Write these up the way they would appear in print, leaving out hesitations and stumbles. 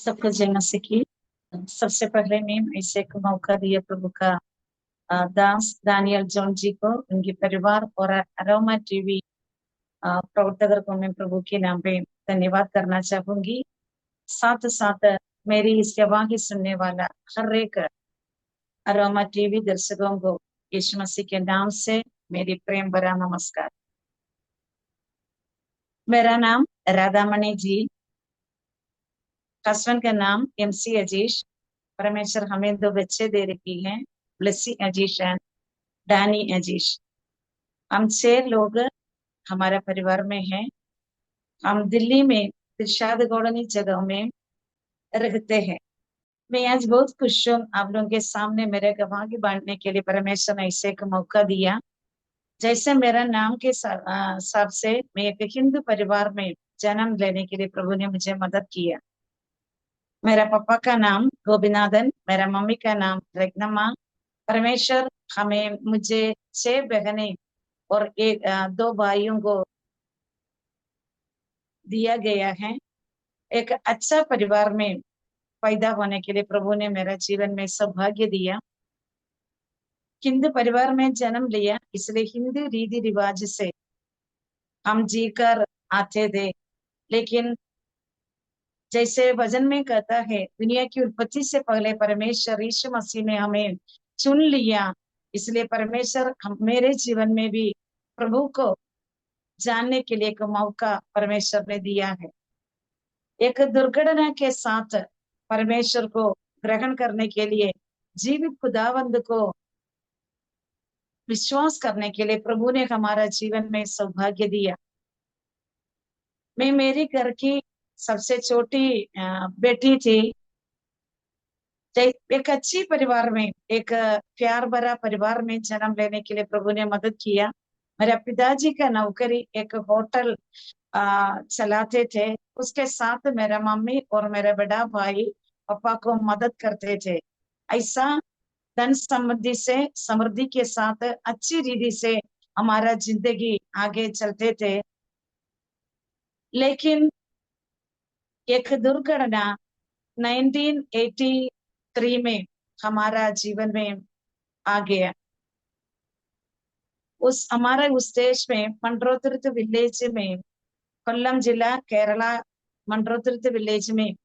सबको जय मसीह की। सबसे पहले मैं ऐसे एक मौका दिया प्रभु का दास दानियल जॉन जी को, उनके परिवार और अरोमा टीवी प्रवर्तकर को मैं प्रभु के नाम पे धन्यवाद करना चाहूंगी। साथ साथ मेरी इस सेवा की सुनने वाला हर एक अरोमा टीवी दर्शकों को यीशु मसीह के नाम से मेरी प्रेम भरा नमस्कार। मेरा नाम राधामणि जी, हस्बैंड का नाम MC अजीश। परमेश्वर हमें 2 बच्चे दे रखी हैं, ब्लेसी अजीश एंड डैनी अजीश। हम 6 लोग हमारा परिवार में हैं। हम दिल्ली में दिलशाद कॉलोनी जगह में रहते हैं। मैं आज बहुत खुश हूँ आप लोगों के सामने मेरे गवाही बांटने के लिए परमेश्वर ने ऐसे एक मौका दिया। जैसे मेरा नाम के हिसाब से मैं एक हिंदू परिवार में जन्म लेने के लिए प्रभु ने मुझे मदद किया। मेरा पापा का नाम गोपीनाथन, मेरा मम्मी का नाम रत्नम्मा। परमेश्वर हमें मुझे 6 बहनें और 2 भाइयों को दिया गया है। एक अच्छा परिवार में पैदा होने के लिए प्रभु ने मेरा जीवन में सौभाग्य दिया। हिंदू परिवार में जन्म लिया, इसलिए हिंदू रीति रिवाज से हम जीकर आते थे। लेकिन जैसे वचन में कहता है, दुनिया की उत्पत्ति से पहले परमेश्वर यीशु मसीह ने हमें चुन लिया। इसलिए परमेश्वर मेरे जीवन में भी प्रभु को जानने के लिए एक मौका परमेश्वर ने दिया है। एक दुर्घटना के साथ परमेश्वर को ग्रहण करने के लिए, जीवित खुदावंद को विश्वास करने के लिए प्रभु ने हमारा जीवन में सौभाग्य दिया। मैं मेरी घर की सबसे छोटी बेटी थी। एक अच्छी परिवार में, एक प्यार भरा परिवार में जन्म लेने के लिए प्रभु ने मदद किया। मेरे पिताजी का नौकरी एक होटल चलाते थे। उसके साथ मेरा मम्मी और मेरा बड़ा भाई पापा को मदद करते थे। ऐसा धन समृद्धि के साथ अच्छी रीति से हमारा जिंदगी आगे चलते थे। लेकिन एक दुर्घटना 1983 में हमारा जीवन में आ गया। उस देश में मंड्रोतुरुत विलेज में, कोल्लम जिला केरला, मंड्रोतुरुत विलेज में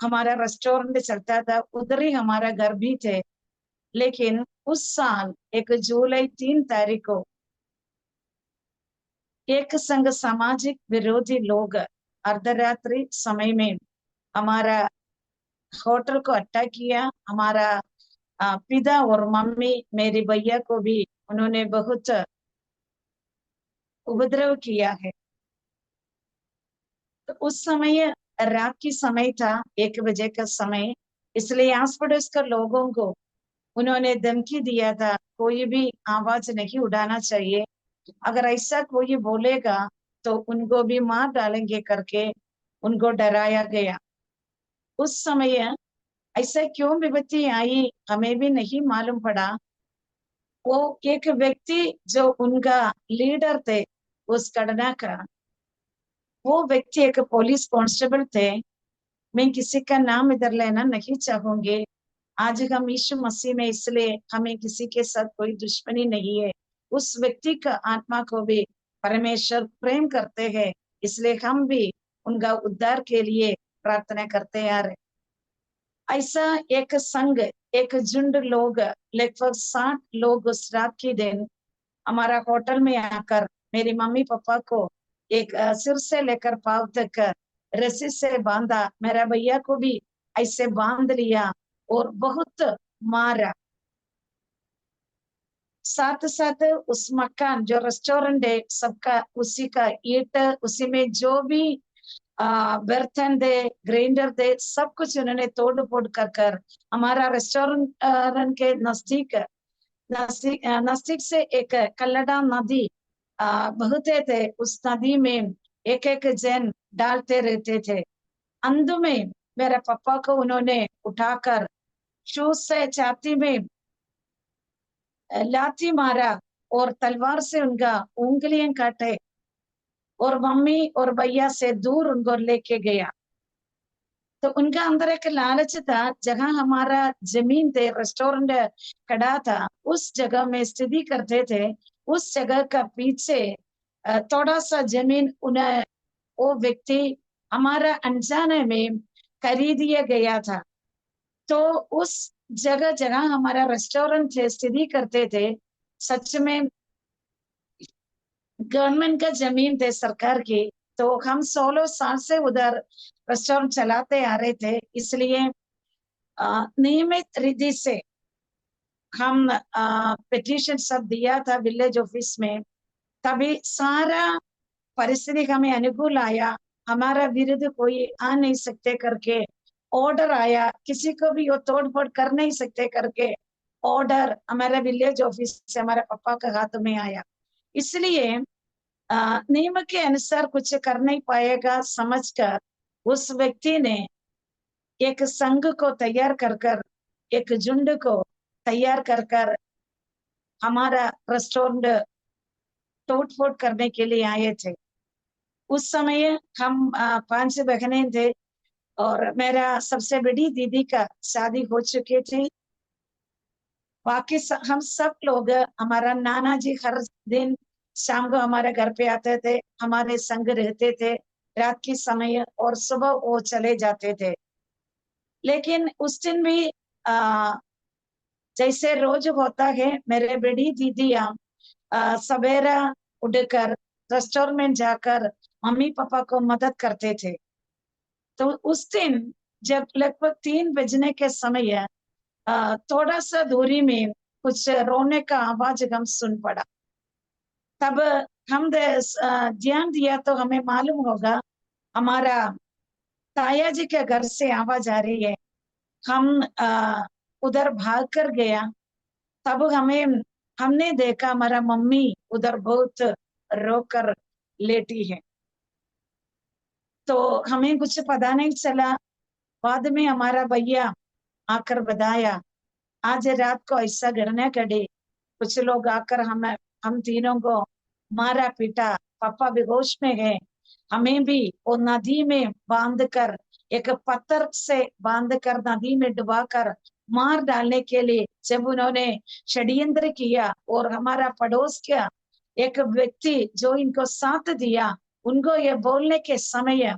हमारा रेस्टोरेंट चलता था। उधर ही हमारा घर भी थे। लेकिन उस साल एक जुलाई 3 तारीख को एक संघ सामाजिक विरोधी लोग अर्धरात्रि समय में हमारा होटल को अटैक किया। हमारा पिता और मम्मी, मेरी भैया को भी उन्होंने बहुत उपद्रव किया है। तो उस समय रात की समय था, 1 बजे का समय। इसलिए आस पड़ोस के लोगों को उन्होंने धमकी दिया था, कोई भी आवाज नहीं उठाना चाहिए, अगर ऐसा कोई बोलेगा तो उनको भी मार डालेंगे करके उनको डराया गया। उस समय ऐसा क्यों विपत्ति आई हमें भी नहीं मालूम पड़ा। वो एक व्यक्ति जो उनका लीडर थे उस घटना का, वो व्यक्ति एक पुलिस कांस्टेबल थे। मैं किसी का नाम इधर लेना नहीं चाहूंगी। आज हम यीशु मसीह में, इसलिए हमें किसी के साथ कोई दुश्मनी नहीं है। उस व्यक्ति का आत्मा को भी परमेश्वर प्रेम करते हैं, इसलिए हम भी उनका उद्धार के लिए प्रार्थना करते हैं। ऐसा एक संघ, एक झुंड लोग, लगभग 60 लोग उस रात के दिन हमारा होटल में आकर मेरी मम्मी पापा को एक सिर से लेकर पांव तक रस्सी से बांधा। मेरा भैया को भी ऐसे बांध लिया और बहुत मारा। साथ साथ उस मकान जो रेस्टोरेंट है सबका उसी का ईट, उसी में जो भी बर्तन थे, ग्राइंडर थे, सब कुछ उन्होंने तोड़ फोड़ कर हमारा रेस्टोरेंट के नजदीक नजदीक नजदीक से एक कल्लड़ा नदी बहते थे। उस नदी में एक एक जन डालते रहते थे। अंत में मेरे पापा को उन्होंने उठाकर शूज से छाती में लाठी मारा और तलवार से उनका उंगलियां काटे और मम्मी और भैया से दूर उनको लेके गया। तो उनका अंदर एक लालच था, जहाँ हमारा जमीन थे, रेस्टोरेंट खड़ा था, उस जगह में स्थिति करते थे। उस जगह का पीछे थोड़ा सा जमीन उन्हें वो व्यक्ति हमारा अनजाने में खरीद दिया गया था। तो उस जगह जगह हमारा रेस्टोरेंट थे, स्थिति करते थे, सच में गवर्नमेंट का जमीन थे, सरकार की। तो हम 16 साल से उधर रेस्टोरेंट चलाते आ रहे थे। इसलिए नियमित रीति से हम पिटीशन सब दिया था विलेज ऑफिस में। तभी सारा परिस्थिति हमें अनुकूल आया, हमारा विरुद्ध कोई आ नहीं सकते करके ऑर्डर आया, किसी को भी वो तोड़ फोड़ कर नहीं सकते करके ऑर्डर हमारे विलेज ऑफिस से हमारे पापा के हाथ में आया। इसलिए नियम के अनुसार कुछ कर नहीं पाएगा समझकर उस व्यक्ति ने एक संघ को तैयार कर कर, एक झुंड को तैयार कर कर हमारा रेस्टोरेंट तोड़ फोड़ करने के लिए आए थे। उस समय हम 5 बहनें थे और मेरा सबसे बड़ी दीदी का शादी हो चुकी थी। बाकी हम सब लोग, हमारा नाना जी हर दिन शाम को हमारे घर पे आते थे, हमारे संग रहते थे रात के समय, और सुबह वो चले जाते थे। लेकिन उस दिन भी आ, जैसे रोज होता है, मेरे बड़ी दीदियाँ सवेरा उठकर रेस्टोरेंट में जाकर मम्मी पापा को मदद करते थे। तो उस दिन जब लगभग 3 बजने के समय थोड़ा सा दूरी में कुछ रोने का आवाज हम सुन पड़ा। तब हम ध्यान दिया तो हमें मालूम होगा हमारा ताया जी के घर से आवाज आ रही है। हम उधर भाग कर गया। तब हमने देखा हमारा मम्मी उधर बहुत रोकर लेटी है। तो हमें कुछ पता नहीं चला। बाद में हमारा भैया आकर बताया, आज रात को ऐसा घटना घटी, कुछ लोग आकर हम तीनों को मारा पीटा, पापा बेहोश में है। हमें भी वो नदी में बांध कर, एक पत्थर से बांध कर नदी में डुबाकर मार डालने के लिए जब उन्होंने षड्यंत्र किया, और हमारा पड़ोस का एक व्यक्ति जो इनको साथ दिया, उनको ये बोलने के समय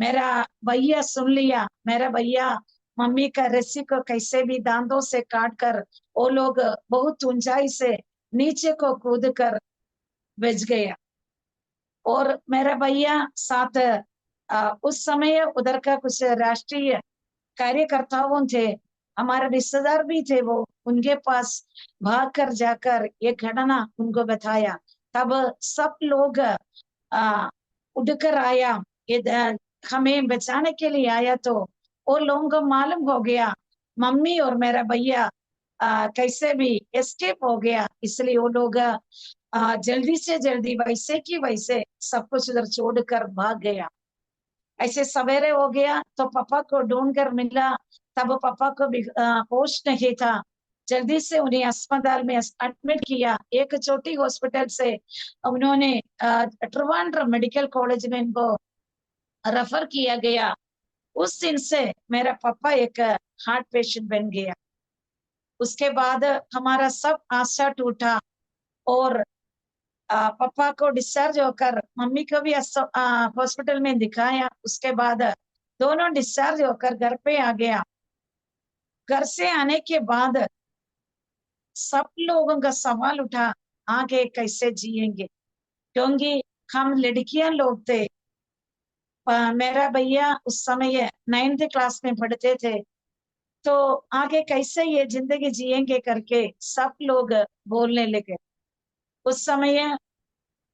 मेरा भैया सुन लिया। मेरा भैया मम्मी का रस्सी को कैसे भी दांतों से काट कर वो लोग बहुत ऊंचाई से नीचे को कूद कर बच गया। और मेरा भैया साथ उस समय उधर का कुछ राष्ट्रीय कार्यकर्ताओं थे, हमारे रिश्तेदार भी थे, वो उनके पास भाग कर जाकर ये घटना उनको बताया। तब सब लोग उठकर आया, ये हमें बचाने के लिए आया। तो वो लोगों को मालूम हो गया मम्मी और मेरा भैया कैसे भी एस्केप हो गया। इसलिए वो लोग जल्दी से जल्दी वैसे की वैसे सब कुछ उधर छोड़कर भाग गया। ऐसे सवेरे हो गया तो पापा को ढूंढ कर मिला। तब पापा को भी होश नहीं था। जल्दी से उन्हें अस्पताल में एडमिट किया। एक छोटी हॉस्पिटल से उन्होंने ट्रिवांड्रम मेडिकल कॉलेज में इनको रेफर किया गया। उस दिन से मेरा पापा एक हार्ट पेशेंट बन गया। उसके बाद हमारा सब आशा टूटा, और पापा को डिस्चार्ज होकर मम्मी को भी हॉस्पिटल में दिखाया। उसके बाद दोनों डिस्चार्ज होकर घर पे आ गया। घर से आने के बाद सब लोगों का सवाल उठा, आगे कैसे जिएंगे, क्योंकि हम लड़कियां लोग थे। मेरा भैया उस समय 9th क्लास में पढ़ते थे। तो आगे कैसे ये जिंदगी जिएंगे करके सब लोग बोलने लगे। उस समय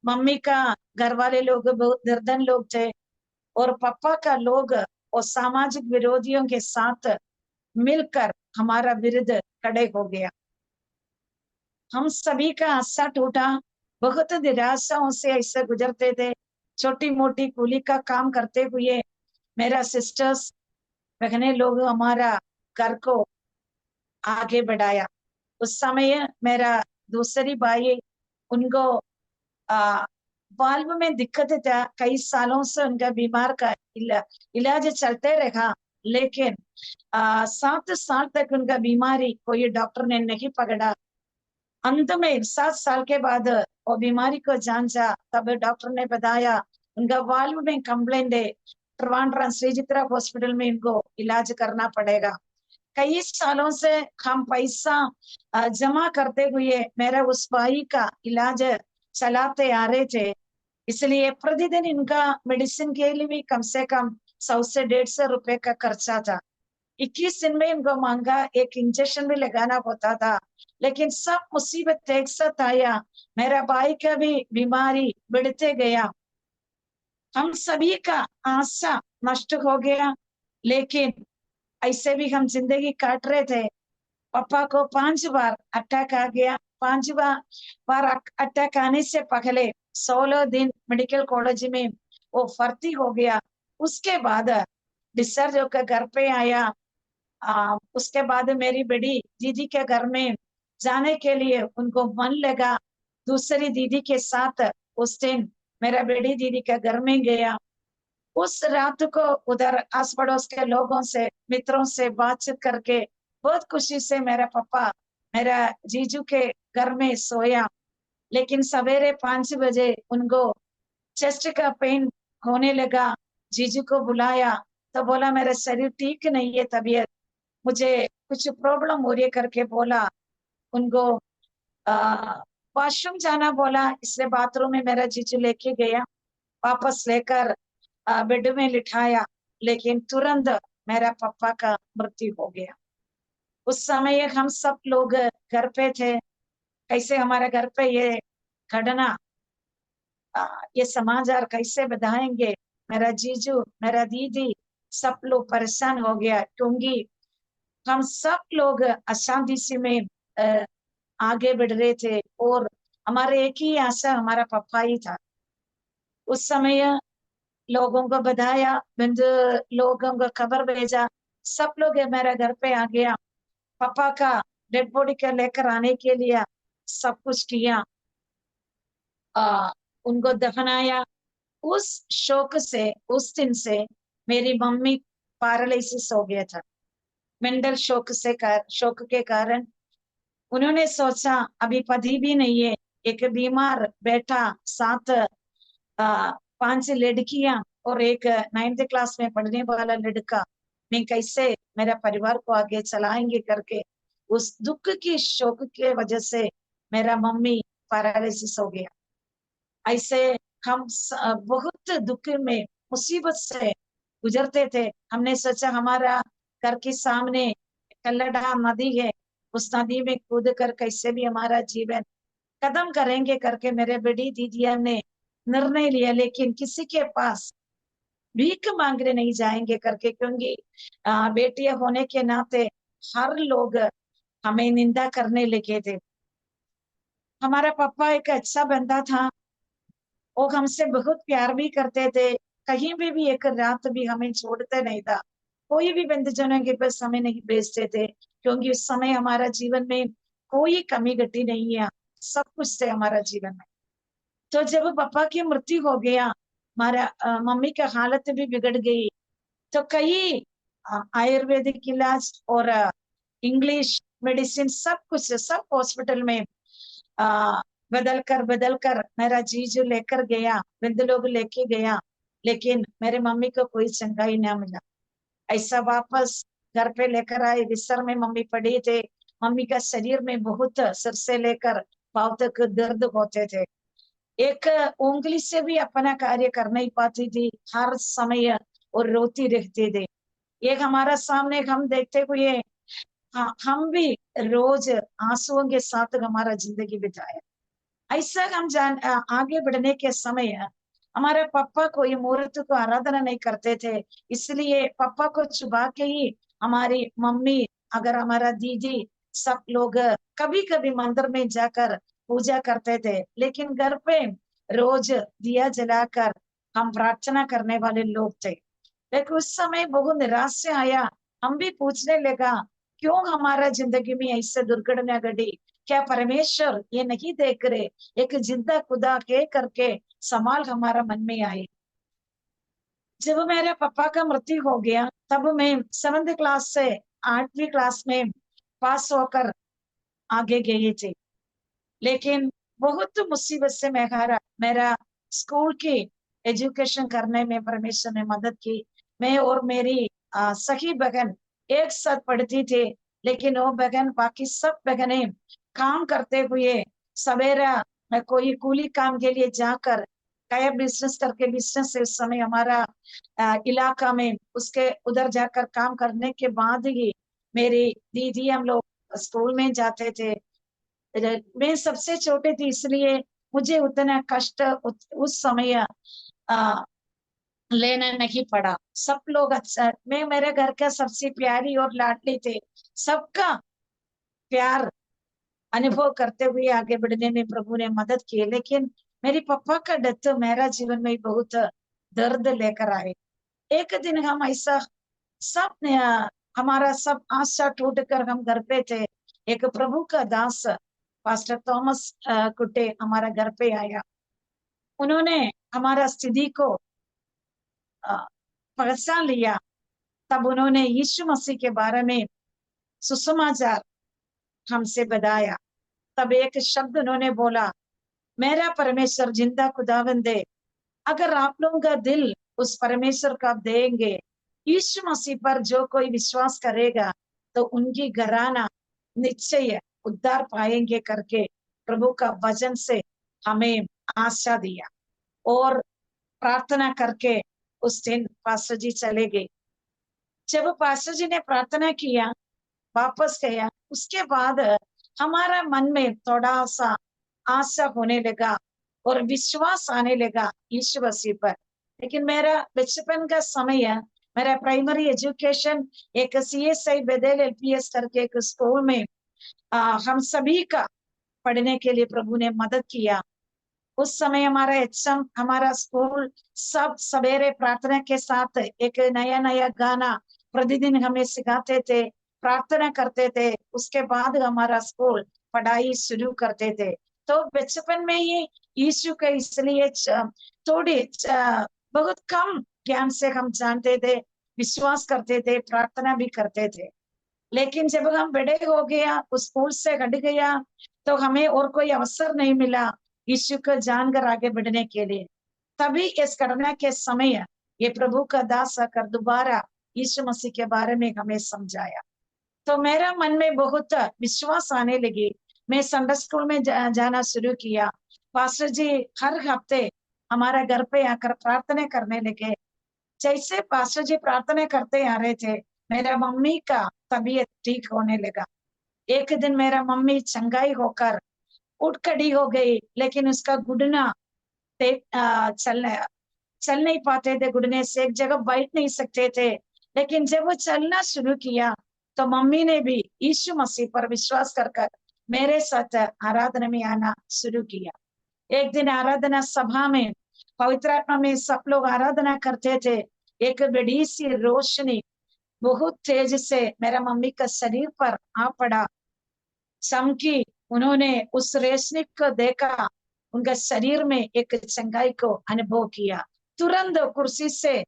मम्मी का घर वाले लोग बहुत निर्धन लोग थे, और पापा का लोग और सामाजिक विरोधियों के साथ मिलकर हमारा विरुद्ध खड़े हो गया। हम सभी का आशा टूटा। बहुत निराशाओं से ऐसे गुजरते थे। छोटी मोटी कूली का काम करते हुए मेरा सिस्टर्स बहने लोग हमारा घर को आगे बढ़ाया। उस समय मेरा दूसरी भाई, उनको आ, वाल्व में दिक्कत था, कई सालों से उनका बीमार का इलाज चलते रहा। लेकिन 7 साल तक उनका बीमारी कोई डॉक्टर ने नहीं पकड़ा। अंत में 7 साल के बाद वो बीमारी को जांचा, तब डॉक्टर ने बताया उनका वाल्व में कंप्लेंट है, ट्रिवांड्रम श्रीचित्रा हॉस्पिटल में इनको इलाज करना पड़ेगा। कई सालों से हम पैसा जमा करते हुए मेरा उस भाई का इलाज चलाते आ रहे थे, इसलिए प्रतिदिन इनका मेडिसिन के लिए भी कम से कम 100 से 150 रुपए का खर्चा था। 21 दिन में इनको मांगा एक इंजेक्शन भी लगाना होता था, लेकिन सब मुसीबत एक साथ आया, मेरा भाई का भी बीमारी बढ़ते गया, हम सभी का आशा नष्ट हो गया। लेकिन ऐसे भी हम जिंदगी काट रहे थे। पापा को 5 बार अटैक आ गया। 5 बार अटैक आने से पहले 16 दिन मेडिकल कॉलेज में वो भर्ती हो गया। उसके बाद डिस्चार्ज होकर घर पे आया। उसके बाद मेरी बड़ी दीदी के घर में जाने के लिए उनको मन लगा, दूसरी दीदी के साथ उस दिन मेरा बड़ी दीदी के घर में गया। उस रात को उधर आस पड़ोस के लोगों से, मित्रों से बातचीत करके बहुत खुशी से मेरा पापा मेरा जीजू के घर में सोया। लेकिन सवेरे 5 बजे उनको चेस्ट का पेन होने लगा। जीजू को बुलाया तो बोला मेरा शरीर ठीक नहीं है, तबीयत, मुझे कुछ प्रॉब्लम हो रही है करके बोला। उनको वॉशरूम जाना बोला, इसलिए बाथरूम में मेरा जीजू लेके गया, वापस लेकर बेड में लिटाया, लेकिन तुरंत मेरा पापा का मृत्यु हो गया। उस समय हम सब लोग घर पे थे। कैसे हमारे घर पे ये घटना, ये समाचार कैसे बताएंगे, मेरा जीजू मेरा दीदी सब लोग परेशान हो गया, क्योंकि हम सब लोग अशांति से में आगे बढ़ रहे थे और हमारे एक ही आशा हमारा पापा ही था। उस समय लोगों को बताया, बंधु लोगों को खबर भेजा, सब लोग मेरे घर पे आ गया। पापा का डेड बॉडी के लेकर आने के लिए सब कुछ किया, उनको दफनाया। उस शोक से, उस दिन से मेरी मम्मी पैरालिसिस हो गया था, मेंटल शोक के कारण। उन्होंने सोचा अभी पति भी नहीं है, एक बीमार बेटा, 5 लड़कियां और एक 9th क्लास में पढ़ने वाला लड़का, मैं कैसे मेरा परिवार को आगे चलाएंगे करके उस दुख की शोक के वजह से मेरा मम्मी पैरालिसिस हो गया। ऐसे हम बहुत दुख में, मुसीबत से गुजरते थे। हमने सोचा हमारा घर के सामने कल्लड़ा नदी है, उस नदी में कूद कर कैसे भी हमारा जीवन खत्म करेंगे करके मेरे बड़ी दीदिया ने निर्णय लिया। लेकिन किसी के पास भीख मांगने नहीं जाएंगे करके, क्योंकि बेटियां होने के नाते हर लोग हमें निंदा करने लगे थे। हमारा पापा एक अच्छा बंदा था, वो हमसे बहुत प्यार भी करते थे, कहीं भी एक रात भी हमें छोड़ते नहीं था। कोई भी बंधुजनों के पास हमें नहीं भेजते थे, क्योंकि उस समय हमारा जीवन में कोई कमी घटी नहीं है, सब कुछ थे हमारा जीवन में। तो जब पापा की मृत्यु हो गया, हमारा मम्मी की हालत भी बिगड़ गई। तो कई आयुर्वेदिक इलाज और इंग्लिश मेडिसिन सब कुछ, सब हॉस्पिटल में बदल कर मेरा जीजू लेकर गया, वृद्ध लोग लेके गया, लेकिन मेरे मम्मी को कोई चंगाई ना मिला। ऐसा वापस घर पे लेकर आए, बिस्तर में मम्मी पड़ी थे। मम्मी का शरीर में बहुत सिर से लेकर पांव तक दर्द होते थे, एक उंगली से भी अपना कार्य कर नहीं पाती थी, हर समय और रोती रहती थी। एक हमारा सामने हम देखते हुए, हम भी रोज आंसुओं के साथ हमारा जिंदगी बिताया। ऐसा हम आगे बढ़ने के समय हमारे पापा को, ये मुहूर्त को आराधना नहीं करते थे, इसलिए पापा को छुपा के ही हमारी मम्मी, अगर हमारा दीदी, सब लोग कभी कभी मंदिर में जाकर पूजा करते थे, लेकिन घर पे रोज दिया जलाकर हम प्रार्थना करने वाले लोग थे। लेकिन उस समय बहुत निराश आया, हम भी पूछने लगा क्यों हमारा जिंदगी में ऐसे दुर्घटना घटी, क्या परमेश्वर ये नहीं देख रहे, एक जिंदा खुदा के करके सवाल हमारा मन में आए। जब मेरे पापा का मृत्यु हो गया तब मैं 7th क्लास से 8वीं क्लास में पास होकर आगे गई थी। लेकिन बहुत मुसीबत से मैं हारा। मेरा स्कूल की एजुकेशन करने में परमेश्वर ने मदद की। मैं और मेरी सखी बहन एक साथ पढ़ती थी। लेकिन वो बहन बाकी सब बहनें काम करते हुए सवेरा कोई कूली काम के लिए जाकर कया बिजनेस करके, बिजनेस से उस समय हमारा इलाका में उसके उधर जाकर काम करने के बाद ही मेरी दीदी हम लोग स्कूल में जाते थे। मैं सबसे छोटी थी इसलिए मुझे उतना कष्ट उस समय आ, लेना नहीं पड़ा। सब लोग अच्छा, मैं मेरे घर का सबसे प्यारी और लाडली थे। सबका प्यार अनुभव करते हुए आगे बढ़ने में प्रभु ने मदद की। लेकिन मेरे पापा का डेथ मेरा जीवन में बहुत दर्द लेकर आए। एक दिन हम ऐसा सब ने हमारा सब आशा टूट कर हम घर पे थे। एक प्रभु का दास पास्टर थॉमस कुटे हमारा घर पे आया। उन्होंने हमारा स्थिति को अ, पहचान लिया। तब उन्होंने यीशु मसीह के बारे में सुसमाचार हमसे बताया। तब एक शब्द उन्होंने बोला, मेरा परमेश्वर जिंदा खुदावंद है। अगर आप लोगों का दिल उस परमेश्वर का देंगे, यीशु मसीह पर जो कोई विश्वास करेगा तो उनकी घराना निश्चय उद्धार पाएंगे करके प्रभु का वचन से हमें आशा दिया। और प्रार्थना करके उस दिन पास्टर जी चले गए। जब पास्टर जी ने प्रार्थना किया वापस गया, उसके बाद हमारा मन में थोड़ा सा आशा होने लगा और विश्वास आने लगा यीशु मसीह पर। लेकिन मेरा बचपन का समय है, मेरा प्राइमरी एजुकेशन एक CSI बेदेल LPS करके एक स्कूल में हम सभी का पढ़ने के लिए प्रभु ने मदद किया। उस समय हमारा HM हमारा स्कूल सब सवेरे प्रार्थना के साथ एक नया नया गाना प्रतिदिन हमें सिखाते थे, प्रार्थना करते थे। उसके बाद हमारा स्कूल पढ़ाई शुरू करते थे। तो बचपन में ही यीशु के इसलिए थोड़ी बहुत कम ज्ञान से हम जानते थे, विश्वास करते थे, प्रार्थना भी करते थे। लेकिन जब हम बड़े हो गया, उस स्कूल से हट गया, तो हमें और कोई अवसर नहीं मिला यीशु को जानकर आगे बढ़ने के लिए। तभी इस घटना के समय ये प्रभु का दास आकर दोबारा यीशु मसीह के बारे में हमें समझाया। तो मेरा मन में बहुत विश्वास आने लगी। मैं संडे स्कूल में जाना शुरू किया। पास्टर जी हर हफ्ते हमारे घर पे आकर प्रार्थना करने लगे। जैसे पास्टर जी प्रार्थना करते आ रहे थे, मेरा मम्मी का तबीयत ठीक होने लगा। एक दिन मेरा मम्मी चंगाई होकर उठ खड़ी हो गई, लेकिन उसका घुटना चल नहीं पाते थे। घुटने से एक जगह बैठ नहीं सकते थे। लेकिन जब वो चलना शुरू किया तो मम्मी ने भी यीशु मसीह पर विश्वास कर मेरे साथ आराधना में आना शुरू किया। एक दिन आराधना सभा में पवित्र आत्मा में सब लोग आराधना करते थे। एक बड़ी सी रोशनी बहुत तेज से मेरा मम्मी का शरीर पर आ पड़ा, चमकी। उन्होंने उस रोशनी को देखा, उनका शरीर में एक चंगाई को अनुभव किया। तुरंत कुर्सी से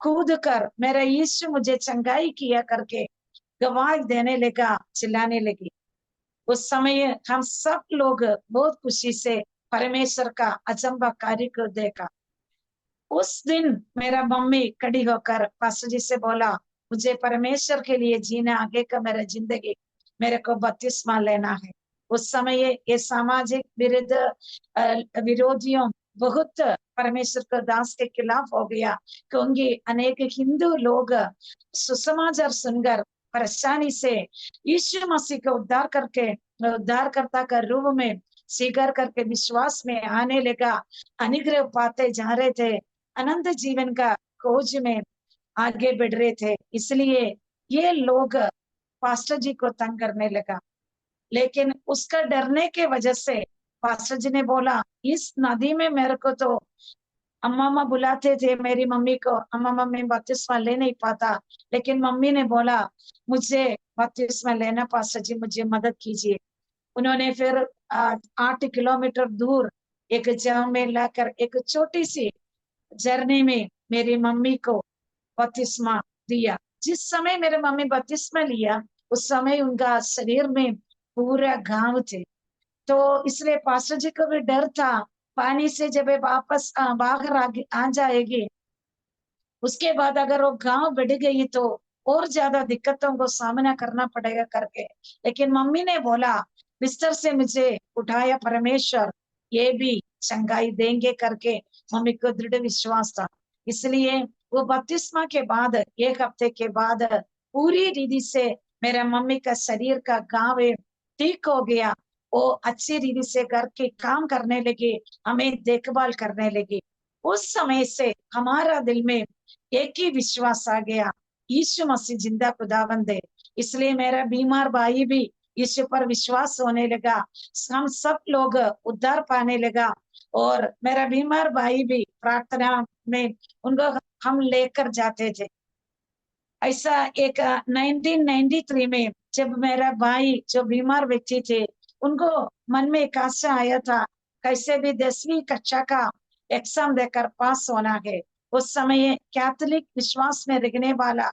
कूद कर मेरा यीशु मुझे चंगाई किया करके गवाही देने लगा, चिल्लाने लगी। उस समय हम सब लोग बहुत खुशी से परमेश्वर का अचंबा कार्य को देखा। उस दिन मेरा मम्मी खड़ी होकर पास्टर जी से बोला, मुझे परमेश्वर के लिए जीना, आगे का मेरा जिंदगी, मेरे को बपतिस्मा लेना है। उस समय ये सामाजिक विरोधियों बहुत परमेश्वर को दास के खिलाफ हो गया, क्योंकि अनेक हिंदू लोग सुसमाचार सुनकर परेशानी से यीशु मसीह को उद्धारकर्ता का रूप में स्वीकार करके विश्वास में आने लगा, अनुग्रह पाते जा रहे थे, अनंत जीवन का खोज में आगे बढ़ रहे थे। इसलिए ये लोग पास्टर जी को तंग करने लगा। लेकिन उसका डरने के वजह से पास्टर जी ने बोला, इस नदी में मेरे को तो अम्मा अम्मा बुलाते थे मेरी मम्मी को, अम्मा मम्मी बपतिस्मा ले नहीं पाता। लेकिन मम्मी ने बोला, मुझे बपतिस्मा लेना पास्टर जी, मुझे मदद कीजिए। उन्होंने फिर 8 किलोमीटर दूर एक जगह में लाकर एक छोटी सी झरने में मेरी मम्मी को बपतिस्मा दिया। जिस समय मेरे मम्मी बपतिस्मा लिया, उस समय उनका शरीर में पूरा घाव थे। तो इसलिए पास्टर जी को भी डर था, पानी से जब ये वापस बाहर आ जाएगी, उसके बाद अगर वो गांव बढ़ गई तो और ज्यादा दिक्कतों को सामना करना पड़ेगा करके। लेकिन मम्मी ने बोला, बिस्तर से मुझे उठाया परमेश्वर, ये भी चंगाई देंगे करके मम्मी को दृढ़ विश्वास था। इसलिए वो बपतिस्मा के बाद 1 हफ्ते के बाद पूरी रीति से मेरा मम्मी का शरीर का घाव ठीक हो गया। वो अच्छी रीति से घर के काम करने लगी, हमें देखभाल करने लगी। उस समय से हमारा दिल में एक ही विश्वास आ गया, यीशु मसीह जिंदा खुदाबंद है। इसलिए मेरा बीमार भाई भी यीशु पर विश्वास होने लगा, हम सब लोग उद्धार पाने लगा। और मेरा बीमार भाई भी प्रार्थना में उनको हम लेकर जाते थे। ऐसा एक 1993 में जब मेरा भाई जो बीमार व्यक्ति थे, उनको मन में एक आशा आया था, कैसे भी 10वीं कक्षा का एग्जाम देकर पास होना है। उस समय कैथोलिक विश्वास में रहने वाला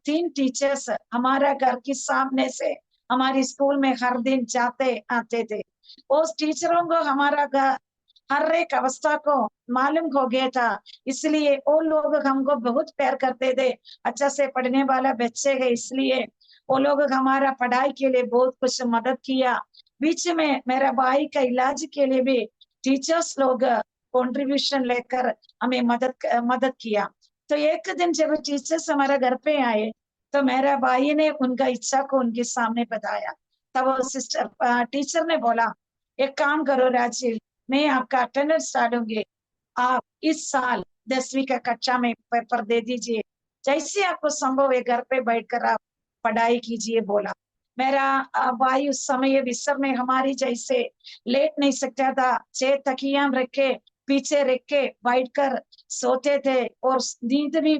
3 टीचर्स हमारा घर के सामने से हमारी स्कूल में हर दिन जाते आते थे। उस टीचरों को हमारा घर हर एक अवस्था को मालूम हो गया था, इसलिए वो लोग हमको बहुत प्यार करते थे। अच्छा से पढ़ने वाला बच्चे है, इसलिए वो लोग हमारा पढ़ाई के लिए बहुत कुछ मदद किया। बीच में मेरा भाई का इलाज के लिए भी टीचर्स लोग कंट्रीब्यूशन लेकर हमें मदद किया। तो एक दिन जब टीचर्स हमारे घर पे आए, तो मेरा भाई ने उनका इच्छा को उनके सामने बताया। तब वो सिस्टर टीचर ने बोला, एक काम करो राजीव, मैं आपका अटेंडेंस डालूंगी, आप इस साल 10वीं का कक्षा में पेपर दे दीजिए, जैसे आपको संभव है घर पे बैठकर आप पढ़ाई कीजिए बोला। मेरा भाई उस समय विसर में हमारी जैसे लेट नहीं सकता था, 6 तकिया रखे पीछे रख के बैठकर सोते थे, और नींद भी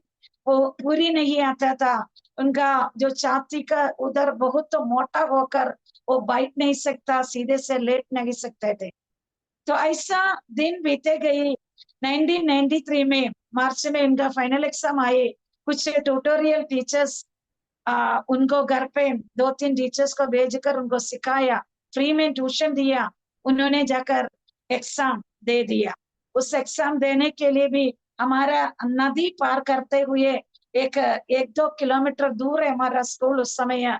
वो पूरी नहीं आता था। उनका जो छाती का उधर बहुत तो मोटा होकर वो बैठ नहीं सकता, सीधे से लेट नहीं सकते थे। तो ऐसा दिन बीते गई। 1993 में मार्च में इनका फाइनल एग्जाम आए। कुछ ट्यूटोरियल टीचर्स उनको घर पे 2-3 टीचर्स को भेजकर उनको सिखाया, फ्री में ट्यूशन दिया, उन्होंने जाकर एग्जाम दे दिया। उस एग्जाम देने के लिए भी हमारा नदी पार करते हुए एक 1-2 किलोमीटर दूर है हमारा स्कूल, उस समय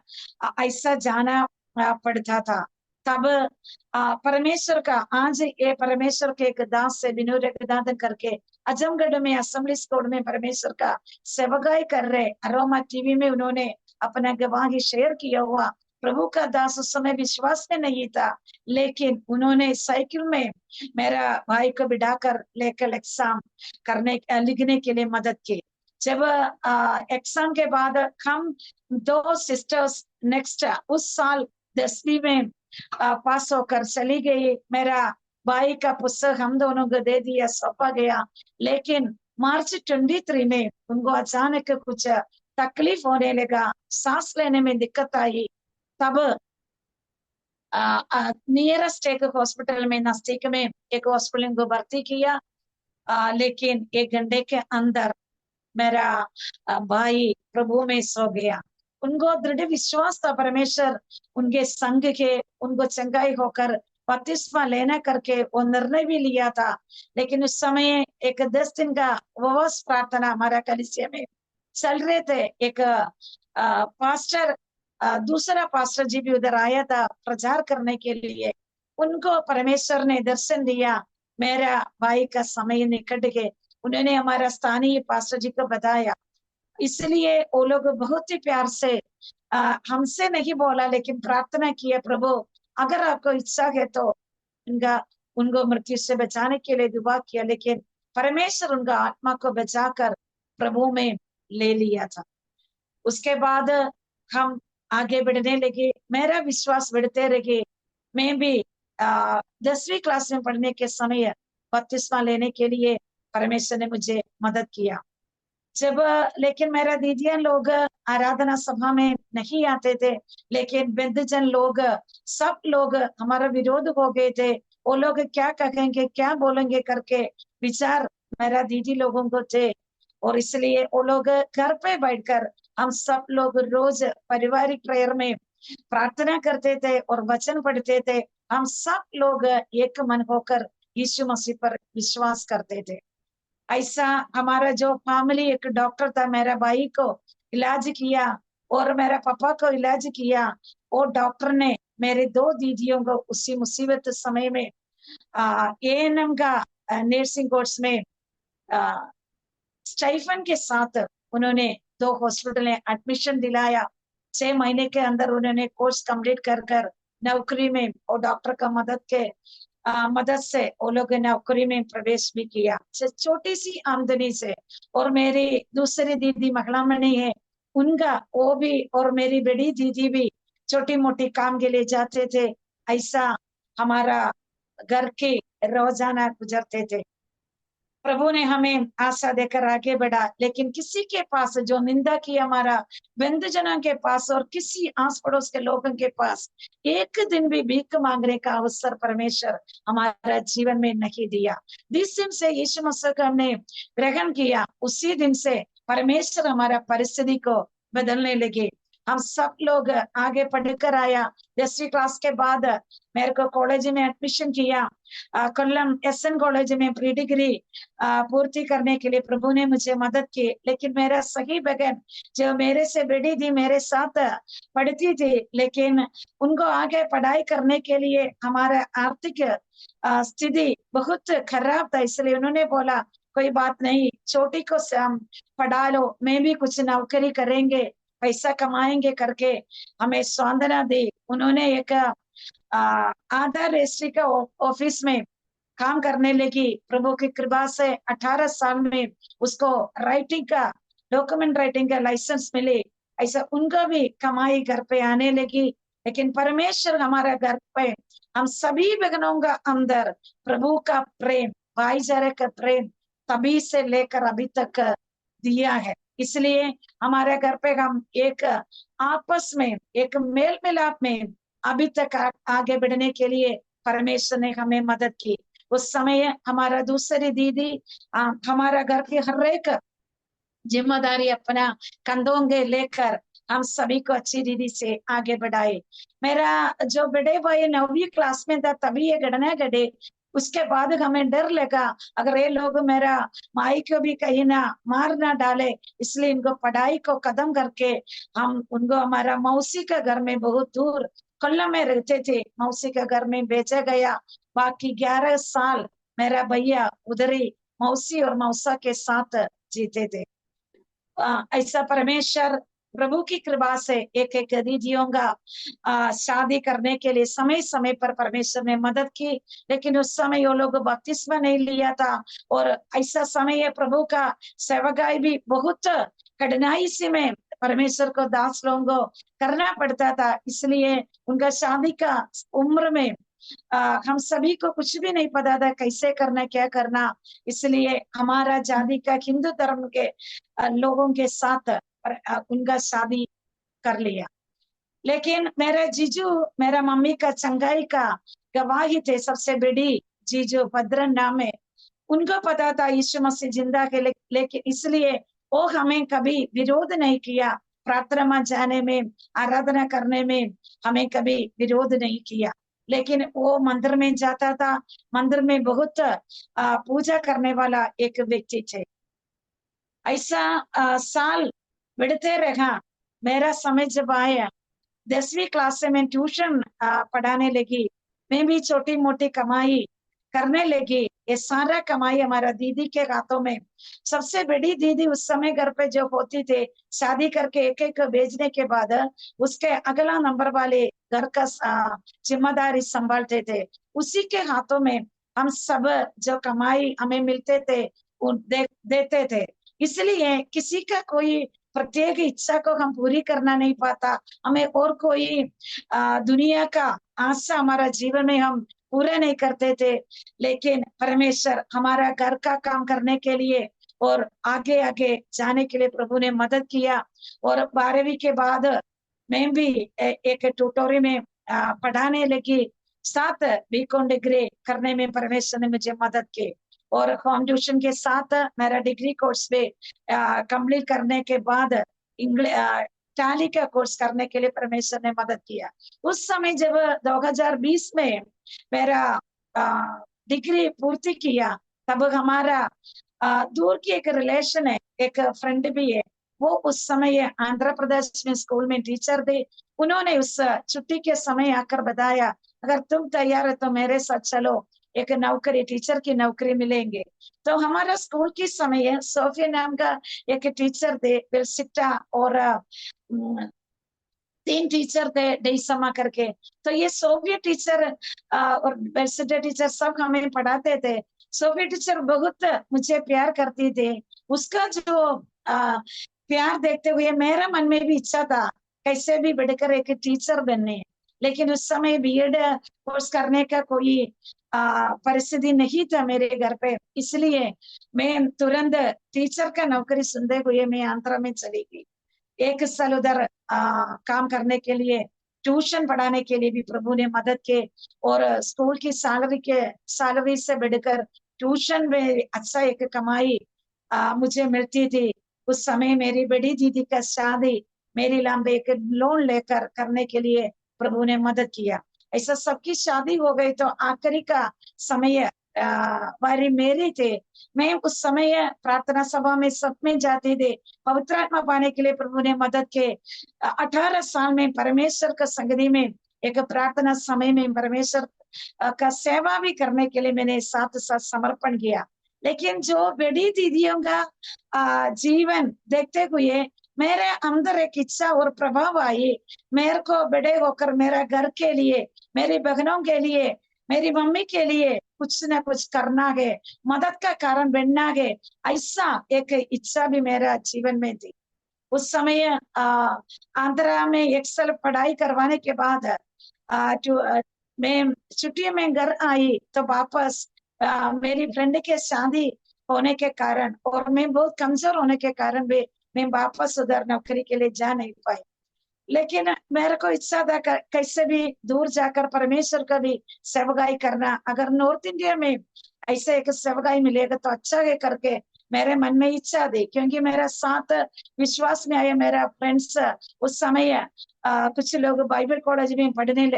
ऐसा जाना पड़ता था। तब परमेश्वर का आज ये परमेश्वर के एक दास से विनोद रघुनाथन करके आजमगढ़ में असेंबली स्कूल में परमेश्वर का सेवकाई कर रहे, अरोमा टीवी में उन्होंने अपना गवाही शेयर किया हुआ। प्रभु का दास उस समय विश्वास में नहीं था, लेकिन उन्होंने साइकिल में मेरा भाई को बिठाकर लेकर एग्जाम लिखने के लिए मदद की। जब एग्जाम के बाद हम 2 सिस्टर्स नेक्स्ट उस साल 10वीं में पास होकर चली गई। मेरा भाई का पुस्तक हम दोनों को दे दिया, सौंपा गया। लेकिन मार्च 23 में उनको अचानक कुछ तकलीफ होने लगा, सांस लेने में दिक्कत आई। तब नियरेस्ट एक हॉस्पिटल में, नजदीक में एक हॉस्पिटल को भर्ती किया। लेकिन 1 घंटे के अंदर मेरा भाई प्रभु में सो गया। उनको दृढ़ विश्वास था परमेश्वर उनके संग के, उनको चंगाई होकर बपतिस्मा लेना करके वो निर्णय भी लिया था। लेकिन उस समय एक 10 दिन का उपवास प्रार्थना हमारा कलीसिया में चल रहे थे। एक पास्टर दूसरा पास्टर जी भी उधर आया था प्रचार करने के लिए। उनको परमेश्वर ने दर्शन दिया, मेरा भाई का समय निकट गए। उन्होंने हमारा स्थानीय पास्टर जी को बताया, इसलिए वो लोग बहुत ही प्यार से हमसे नहीं बोला, लेकिन प्रार्थना किया, प्रभु अगर आपको इच्छा है तो उनका उनको मृत्यु से बचाने के लिए दुआ किया। लेकिन परमेश्वर उनका आत्मा को बचाकर प्रभु में ले लिया था। उसके बाद हम आगे बढ़ने लगे, मेरा विश्वास बढ़ते रहे। मैं भी 10वीं क्लास में पढ़ने के समय बपतिस्मा लेने के लिए परमेश्वर ने मुझे मदद किया। जब लेकिन मेरा दीदियां लोग आराधना सभा में नहीं आते थे, लेकिन वृद्धजन लोग सब लोग हमारा विरोध हो गए थे। वो लोग क्या कहेंगे क्या बोलेंगे करके विचार मेरा दीदी लोगों को थे, और इसलिए वो लोग घर पे बैठकर हम सब लोग रोज पारिवारिक प्रेयर में प्रार्थना करते थे और वचन पढ़ते थे। हम सब लोग एक मन होकर यीशु मसीह पर विश्वास करते थे। ऐसा हमारा जो फैमिली, एक डॉक्टर था, मेरा भाई को इलाज किया और मेरा पापा को इलाज किया। और डॉक्टर ने मेरे दो दीदियों को उसी मुसीबत समय में एएनएम का नर्सिंग कोर्स में स्टाइफन के साथ उन्होंने दो हॉस्पिटल में एडमिशन दिलाया। 6 महीने के अंदर उन्होंने कोर्स कंप्लीट कर कर नौकरी में, और डॉक्टर का मदद से वो लोग नौकरी में प्रवेश भी किया, छोटी सी आमदनी से। और मेरी दूसरी दीदी महिला मणि है, उनका वो भी, और मेरी बड़ी दीदी भी छोटी मोटी काम के लिए जाते थे। ऐसा हमारा घर के रोजाना गुजरते थे। प्रभु ने हमें आशा देकर आगे बढ़ा, लेकिन किसी के पास जो निंदा की हमारा बंधुजनों के पास और किसी आस पड़ोस के लोगों के पास एक दिन भी भीख मांगने का अवसर परमेश्वर हमारा जीवन में नहीं दिया। जिस दिन से यीशु मसीह को हमने ग्रहण किया, उसी दिन से परमेश्वर हमारा परिस्थिति को बदलने लगे। हम सब लोग आगे पढ़कर आया। 10वीं क्लास के बाद मेरे को कॉलेज में एडमिशन किया। कोल्लम एसएन कॉलेज में प्री डिग्री पूर्ति करने के लिए प्रभु ने मुझे मदद की। लेकिन मेरा सही बहन जो मेरे से बड़ी थी, मेरे साथ पढ़ती थी, लेकिन उनको आगे पढ़ाई करने के लिए हमारा आर्थिक स्थिति बहुत खराब था। इसलिए उन्होंने बोला कोई बात नहीं, छोटी को हम पढ़ा लो, मैं भी कुछ नौकरी करेंगे, पैसा कमाएंगे करके हमें सांत्वना दी। उन्होंने एक आधार रजिस्ट्री का ऑफिस में काम करने लगी। प्रभु की कृपा से 18 साल में उसको राइटिंग का, डॉक्यूमेंट राइटिंग का लाइसेंस मिले। ऐसा उनका भी कमाई घर पे आने लगी। लेकिन परमेश्वर हमारा घर पे हम सभी बहनों का अंदर प्रभु का प्रेम, भाईचारे का प्रेम तभी से लेकर अभी तक दिया है। इसलिए हमारे घर पे हम एक आपस में एक मेल मिलाप में अभी तक आगे बढ़ने के लिए परमेश्वर ने हमें मदद की। उस समय हमारा दूसरी दीदी हमारा घर की हर एक जिम्मेदारी अपना कंधों में लेकर हम सभी को अच्छी दीदी से आगे बढ़ाए। मेरा जो बड़े भाई 9वीं क्लास में था तभी ये घटना घटे। उसके बाद हमें डर लगा अगर ये लोग मेरा माई को भी कहीं ना मार ना डाले, इसलिए इनको पढ़ाई को खत्म करके हम उनको हमारा मौसी का घर में बहुत दूर कोल्लम में रहते थे, मौसी का घर में भेजा गया। बाकी 11 साल मेरा भैया उधर ही मौसी और मौसा के साथ जीते थे। ऐसा परमेश्वर प्रभु की कृपा से एक एक दीदियों का शादी करने के लिए समय समय पर परमेश्वर ने मदद की। लेकिन उस समय वो लोग बपतिस्मा नहीं लिया था, और ऐसा समय प्रभु का सेवकाई भी बहुत कठिनाई से में परमेश्वर को दास लोगों को करना पड़ता था। इसलिए उनका शादी का उम्र में हम सभी को कुछ भी नहीं पता था कैसे करना, क्या करना। इसलिए हमारा जाति का हिंदू धर्म के लोगों के साथ उनका शादी कर लिया। लेकिन मेरा जीजू मेरा मम्मी का चंगाई का गवाही थे, सबसे बड़ी जीजू भद्रन नाम है। उनको पता था यीशु मसीह जिंदा है, लेकिन इसलिए वो हमें कभी विरोध नहीं किया। प्रार्थना में जाने में, आराधना करने में हमें कभी विरोध नहीं किया। लेकिन वो मंदिर में जाता था, मंदिर में बहुत पूजा करने वाला एक व्यक्ति थे। ऐसा साल बढ़ते रहा। मेरा समय जब आया 10वीं क्लास से मैं ट्यूशन पढ़ाने लगी। मैं भी छोटी मोटी कमाई करने लगी। ये सारा कमाई हमारा दीदी के हाथों में। सबसे बड़ी दीदी उस समय घर पे जो होती थे, शादी करके एक एक भेजने के बाद उसके अगला नंबर वाले घर का जिम्मेदारी संभालते थे। उसी के हाथों में हम सब जो कमाई हमें मिलते थे देते थे। इसलिए किसी का कोई प्रत्येक इच्छा को हम पूरी करना नहीं पाता। हमें और कोई दुनिया का आशा हमारा जीवन में हम पूरे नहीं करते थे। लेकिन परमेश्वर हमारा घर का काम करने के लिए और आगे आगे जाने के लिए प्रभु ने मदद किया। और 12वीं के बाद मैं भी एक ट्यूटोरियल में पढ़ाने लगी। 7 बीकॉम डिग्री करने में परमेश्वर ने मुझे मदद की। और होम ट्यूशन के साथ मेरा डिग्री कोर्स भी कंप्लीट करने के बाद इंग्लिश टैली का कोर्स करने के लिए परमेश्वर ने मदद किया। उस समय जब 2020 में मेरा डिग्री पूर्ति किया, तब हमारा दूर की एक रिलेशन है, एक फ्रेंड भी है, वो उस समय आंध्र प्रदेश में स्कूल में टीचर थे। उन्होंने उस छुट्टी के समय आकर बताया, अगर तुम तैयार है तो मेरे साथ चलो, एक नौकरी, टीचर की नौकरी मिलेंगे। तो हमारा स्कूल की समय सोफिया नाम का एक टीचर थे, बेलसिटा, और 3 टीचर थे डेसमा करके। तो ये सोफिया टीचर और बेलसिटा टीचर सब हमें पढ़ाते थे। सोफिया टीचर बहुत मुझे प्यार करती थी। उसका जो प्यार देखते हुए मेरा मन में भी इच्छा था कैसे भी बढ़कर एक टीचर बनने, लेकिन उस समय बीएड कोर्स करने का कोई परिस्थिति नहीं था मेरे घर पे, इसलिए मैं तुरंत टीचर का नौकरी सुनते हुए मैं आंध्र में चली गई। 1 साल उधर काम करने के लिए, ट्यूशन पढ़ाने के लिए भी प्रभु ने मदद की, और स्कूल की सैलरी से बढ़कर ट्यूशन में अच्छा एक कमाई मुझे मिलती थी। उस समय मेरी बड़ी दीदी का शादी मेरी लाम एक लोन लेकर करने के लिए प्रभु ने मदद किया। ऐसा सबकी शादी हो गई तो आखिरी का समय वारी मेरी थे। मैं उस समय प्रार्थना सभा में सब में जाती थी, पवित्र आत्मा पाने के लिए प्रभु ने मदद के। 18 साल में परमेश्वर का संगति में एक प्रार्थना समय में परमेश्वर का सेवा भी करने के लिए मैंने साथ साथ समर्पण किया। लेकिन जो बड़ी दीदियों का जीवन देखते हुए मेरे अंदर एक इच्छा और प्रभाव आई, मेरे को बड़े होकर मेरा घर के लिए, मेरी बहनों के लिए, मेरी मम्मी के लिए कुछ ना कुछ करना है, मदद का कारण बनना है, ऐसा एक इच्छा भी मेरा जीवन में थी। उस समय आंध्रा में 1 साल पढ़ाई करवाने के बाद मैं छुट्टी में घर आई तो वापस मेरी फ्रेंड के शादी होने के कारण और मैं बहुत कमजोर होने के कारण भी मैं वापस उधर नौकरी के लिए जा नहीं पाई। लेकिन मेरे को इच्छा था कैसे भी दूर जाकर परमेश्वर का भी सेवकाई करना, अगर नॉर्थ इंडिया में ऐसे एक सेवकाई मिलेगा तो अच्छा है करके मेरे मन में इच्छा थी। क्योंकि मेरा साथ विश्वास में आया मेरा फ्रेंड्स उस समय कुछ लोग बाइबल कॉलेज में पढ़ने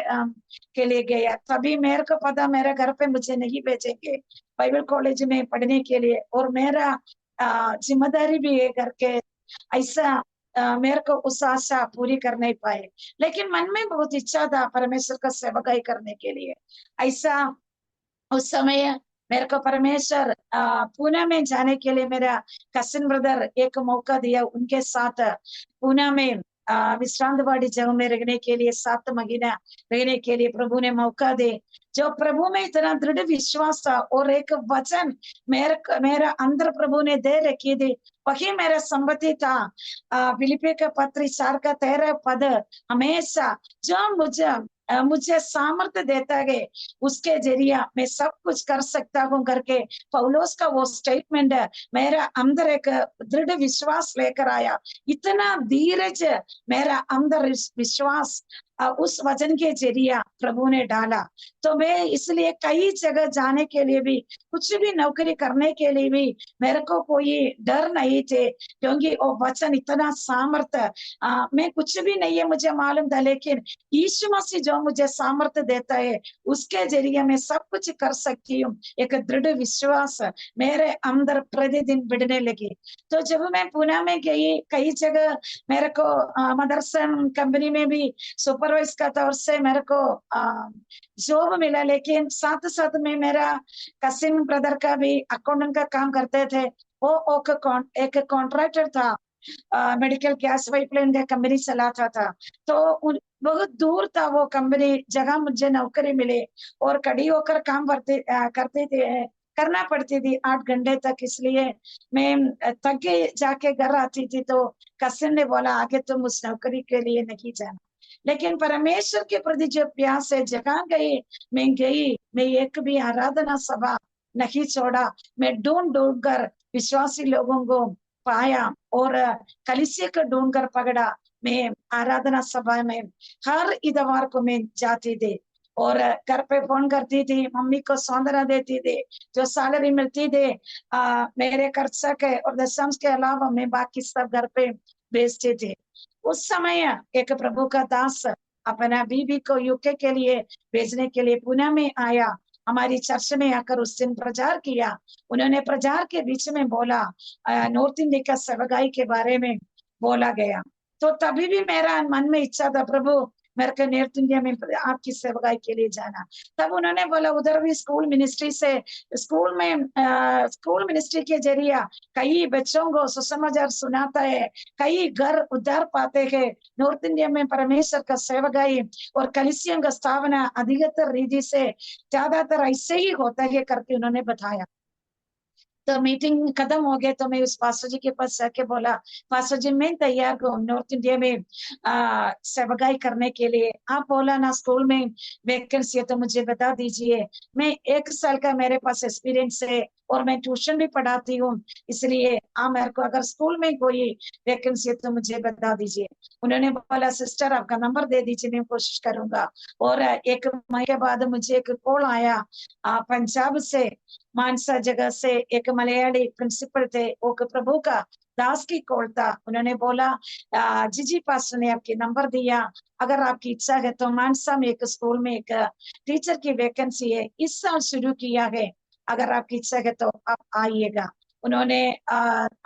के लिए गया, तभी मेरे को पता मेरे घर पे मुझे नहीं भेजेंगे बाइबल कॉलेज में पढ़ने के लिए, और मेरा जिम्मेदारी भी है करके ऐसा मेरे को उस आशा पूरी कर नहीं पाए। लेकिन मन में बहुत इच्छा था परमेश्वर का सेवकाई करने के लिए। ऐसा उस समय मेरे को परमेश्वर पुणे में जाने के लिए मेरा कसिन ब्रदर एक मौका दिया, उनके साथ पुणे में विश्रांतवाड़ी जगह में रहने के लिए 7 महीना रहने के लिए प्रभु ने मौका दे। जो प्रभु में इतना दृढ़ विश्वास था और एक वचन मेरा अंदर प्रभु ने दे रखी थी, वही मेरा संपत्ति था। फिलिपी का पत्र 4 का 13 पद, हमेशा जो मुझे सामर्थ्य देता है उसके जरिए मैं सब कुछ कर सकता हूँ करके पौलुस का वो स्टेटमेंट है मेरा अंदर एक दृढ़ विश्वास लेकर आया। इतना धीरज मेरा अंदर विश्वास उस वचन के जरिए प्रभु ने डाला। तो मैं इसलिए कई जगह जाने के लिए भी, कुछ भी नौकरी करने के लिए भी मेरे को कोई डर नहीं थे, क्योंकि वो वचन इतना सामर्थ्य, मैं कुछ भी नहीं है मुझे मालूम था, लेकिन यीशु मसीह जो मुझे सामर्थ्य देता है उसके जरिए मैं सब कुछ कर सकती हूँ। एक दृढ़ विश्वास मेरे अंदर प्रतिदिन बढ़ने लगी। तो जब मैं पुणे में गई, कई जगह मेरे को मदरसन कंपनी में भी सुपरवाइज का तौर से मेरे को जॉब मिला, लेकिन साथ साथ में मेरा कसिन ब्रदर का भी अकाउंटेंट का काम करते थे। वो एक कॉन्ट्रैक्टर था, मेडिकल गैस पाइपलाइन का कंपनी चलाता था। तो बहुत दूर था वो कंपनी, जगह मुझे नौकरी मिले और कड़ी होकर काम करते थे, करना पड़ती थी 8 घंटे तक, इसलिए मैं थक के जाके घर आती थी। तो कसिन ने बोला आगे तुम उस नौकरी के लिए नहीं जाना, लेकिन परमेश्वर के प्रति जो प्यास है, जगह गई, मैं एक भी आराधना सभा नहीं छोड़ा। मैं ढूंढ कर विश्वासी लोगों को पाया और कलीसिया को ढूंढ कर पकड़ा। मैं आराधना सभा में हर इतवार को मैं जाती थी। और घर पे फोन करती थी, मम्मी को सौंदर्य देती थी, जो सैलरी मिलती थी मेरे खर्चा के और दशंश के अलावा मैं बाकी सब घर पे भेजते थे। उस समय एक प्रभु का दास अपना बीबी को यूके के लिए भेजने के लिए पुणे में आया, हमारी चर्च में आकर उस दिन प्रचार किया। उन्होंने प्रचार के बीच में बोला नॉर्थ इंडिया का सेवकाई के बारे में बोला गया। तो तभी भी मेरा मन में इच्छा था, प्रभु मेरे को नॉर्थ इंडिया में आपकी सेवकाई के लिए जाना। तब उन्होंने बोला उधर भी स्कूल मिनिस्ट्री से, स्कूल मिनिस्ट्री के जरिए कई बच्चों को सुसमाचार सुनाता है, कई घर उद्धार पाते हैं। नॉर्थ इंडिया में परमेश्वर का सेवकाई और कलीसियों का स्थापना अधिकतर रीति से ज्यादातर ऐसे ही होता है करके उन्होंने बताया। तो मीटिंग खत्म हो गया तो मैं उस पास्टर जी के पास जाके बोला, पास्टर जी मैं तैयार हूँ नॉर्थ इंडिया में सेवकाई करने के लिए। आप बोला ना स्कूल में वैकेंसी है तो मुझे बता दीजिए। मैं 1 साल का मेरे पास एक्सपीरियंस है और मैं ट्यूशन भी पढ़ाती हूँ, इसलिए आप मेरे को अगर स्कूल में कोई वैकेंसी है तो मुझे बता दीजिए। उन्होंने बोला सिस्टर आपका नंबर दे दीजिए, मैं कोशिश करूंगा। और 1 महीने के बाद मुझे एक कॉल आया पंजाब से, मानसा जगह से एक मलयाली प्रिंसिपल थे, वो प्रभु का दास की कॉल था। उन्होंने बोला जीजी पास्टर ने आपके नंबर दिया, अगर आपकी इच्छा है तो मानसा में एक स्कूल में एक टीचर की वैकेंसी है, इस साल शुरू किया है, अगर आपकी इच्छा है तो आप आइएगा। उन्होंने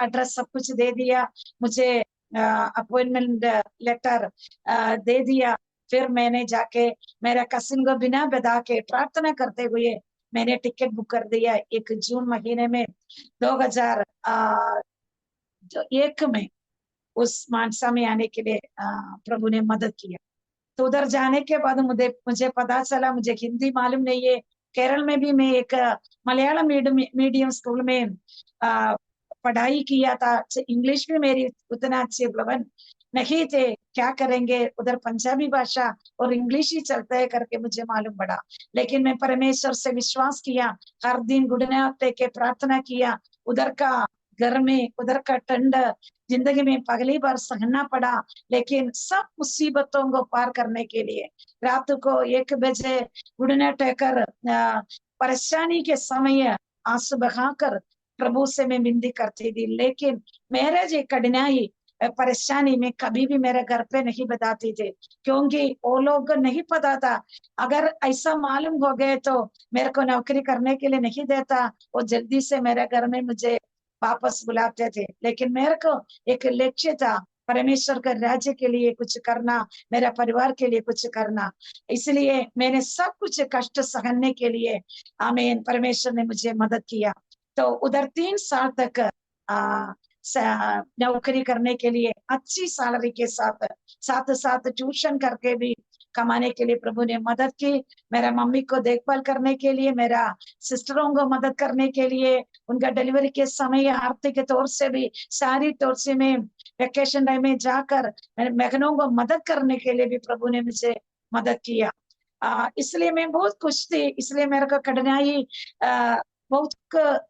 एड्रेस सब कुछ दे दिया, मुझे अपॉइंटमेंट लेटर दे दिया। फिर मैंने जाके मेरा कसिन को बिना बता के प्रार्थना करते हुए मैंने टिकट बुक कर दिया 1 जून महीने में 2001 में उस मानसा में आने के लिए प्रभु ने मदद किया। तो उधर जाने के बाद मुझे पता चला, मुझे हिंदी मालूम नहीं है। केरल में भी मैं एक मलयालम मीडियम स्कूल में पढ़ाई किया था, इंग्लिश भी मेरी उतना अच्छी फ्लुएंट नहीं थे, क्या करेंगे उधर पंजाबी भाषा और इंग्लिश ही चलता है करके मुझे मालूम पड़ा। लेकिन मैं परमेश्वर से विश्वास किया, हर दिन गुड़नाते के प्रार्थना किया। उधर का घर में उधर का ठंड जिंदगी में पहली बार सहना पड़ा, लेकिन सब मुसीबतों को पार करने के लिए रात को 1 बजे गुड़ना टेकर परेशानी के समय आंसू बहाकर प्रभु से मैं विनती करती थी। लेकिन मेरे जो कठिनाई परेशानी में कभी भी मेरे घर पे नहीं बताती थी, क्योंकि वो लोग नहीं पता था, अगर ऐसा मालूम हो गए तो मेरे को नौकरी करने के लिए नहीं देता, वो जल्दी से मेरे घर में मुझे वापस बुलाते थे। लेकिन मेरे को एक लक्ष्य था, परमेश्वर के राज्य के लिए कुछ करना, मेरा परिवार के लिए कुछ करना, इसलिए मैंने सब कुछ कष्ट सहने के लिए आमीन परमेश्वर ने मुझे मदद किया। तो उधर 3 साल तक नौकरी करने के लिए अच्छी सैलरी के साथ साथ साथ ट्यूशन करके भी कमाने के लिए प्रभु ने मदद की। मेरा मम्मी को देखभाल करने के लिए, मेरा सिस्टरों को मदद करने के लिए, उनका डिलीवरी के समय आर्थिक तौर से भी सारी तौर से में वेकेशन टाइम में जाकर मेरे बहनों को मदद करने के लिए भी प्रभु ने मुझे मदद किया। इसलिए मैं बहुत खुश थी, इसलिए मेरे को कठिनाई बहुत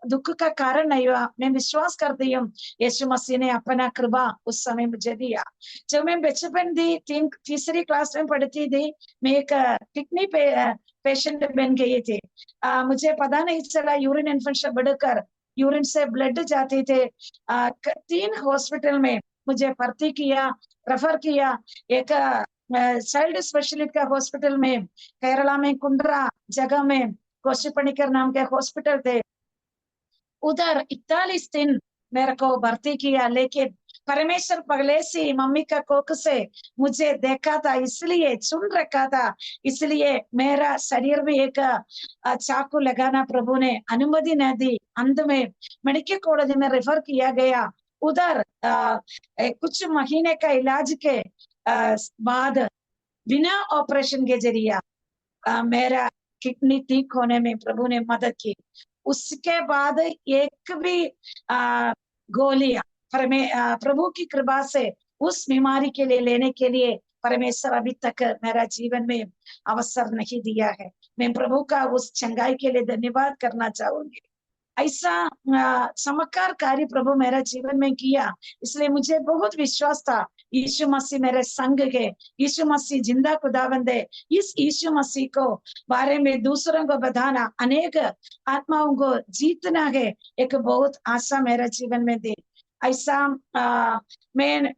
दुख का कारण नहीं हुआ। मैं विश्वास करती हूँ यीशु मसीह ने अपना कृपा उस समय मुझे दिया। जब मैं बचपन थी, तीसरी क्लास में पढ़ती थी, मैं एक किडनी पेशेंट बन गई थी। मुझे पता नहीं चला, यूरिन इन्फेक्शन बढ़कर यूरिन से ब्लड जाते थे। 3 हॉस्पिटल में मुझे भर्ती किया, रेफर किया। एक चाइल्ड स्पेशलिस्ट का हॉस्पिटल में केरला में कुंड्रा जगह में कोशी पणिकर नाम के हॉस्पिटल थे, उधर 41 दिन मेरे को भर्ती किया। लेकिन परमेश्वर पगले से मम्मी का कोख से मुझे देखा था, इसलिए चुन रखा था, इसलिए मेरा शरीर में एक चाकू लगाना प्रभु ने अनुमति न दी। अंत में मेडिकल कॉलेज में रेफर किया गया। उधर कुछ महीने का इलाज के बाद बिना ऑपरेशन के जरिए मेरा किडनी ठीक होने में प्रभु ने मदद की। उसके बाद एक भी गोलियां प्रभु की कृपा से उस बीमारी के लिए लेने के लिए परमेश्वर अभी तक मेरा जीवन में अवसर नहीं दिया है। मैं प्रभु का उस चंगाई के लिए धन्यवाद करना चाहूंगी। ऐसा चमत्कार कार्य प्रभु मेरा जीवन में किया, इसलिए मुझे बहुत विश्वास था यीशु मसीह मेरे संग है, यीशु मसीह जिंदा खुदावंद है। इस यीशु मसीह को बारे में दूसरों को बताना, अनेक आत्माओं को जीतना है, एक बहुत आशा मेरे जीवन में दी। ऐसा मैं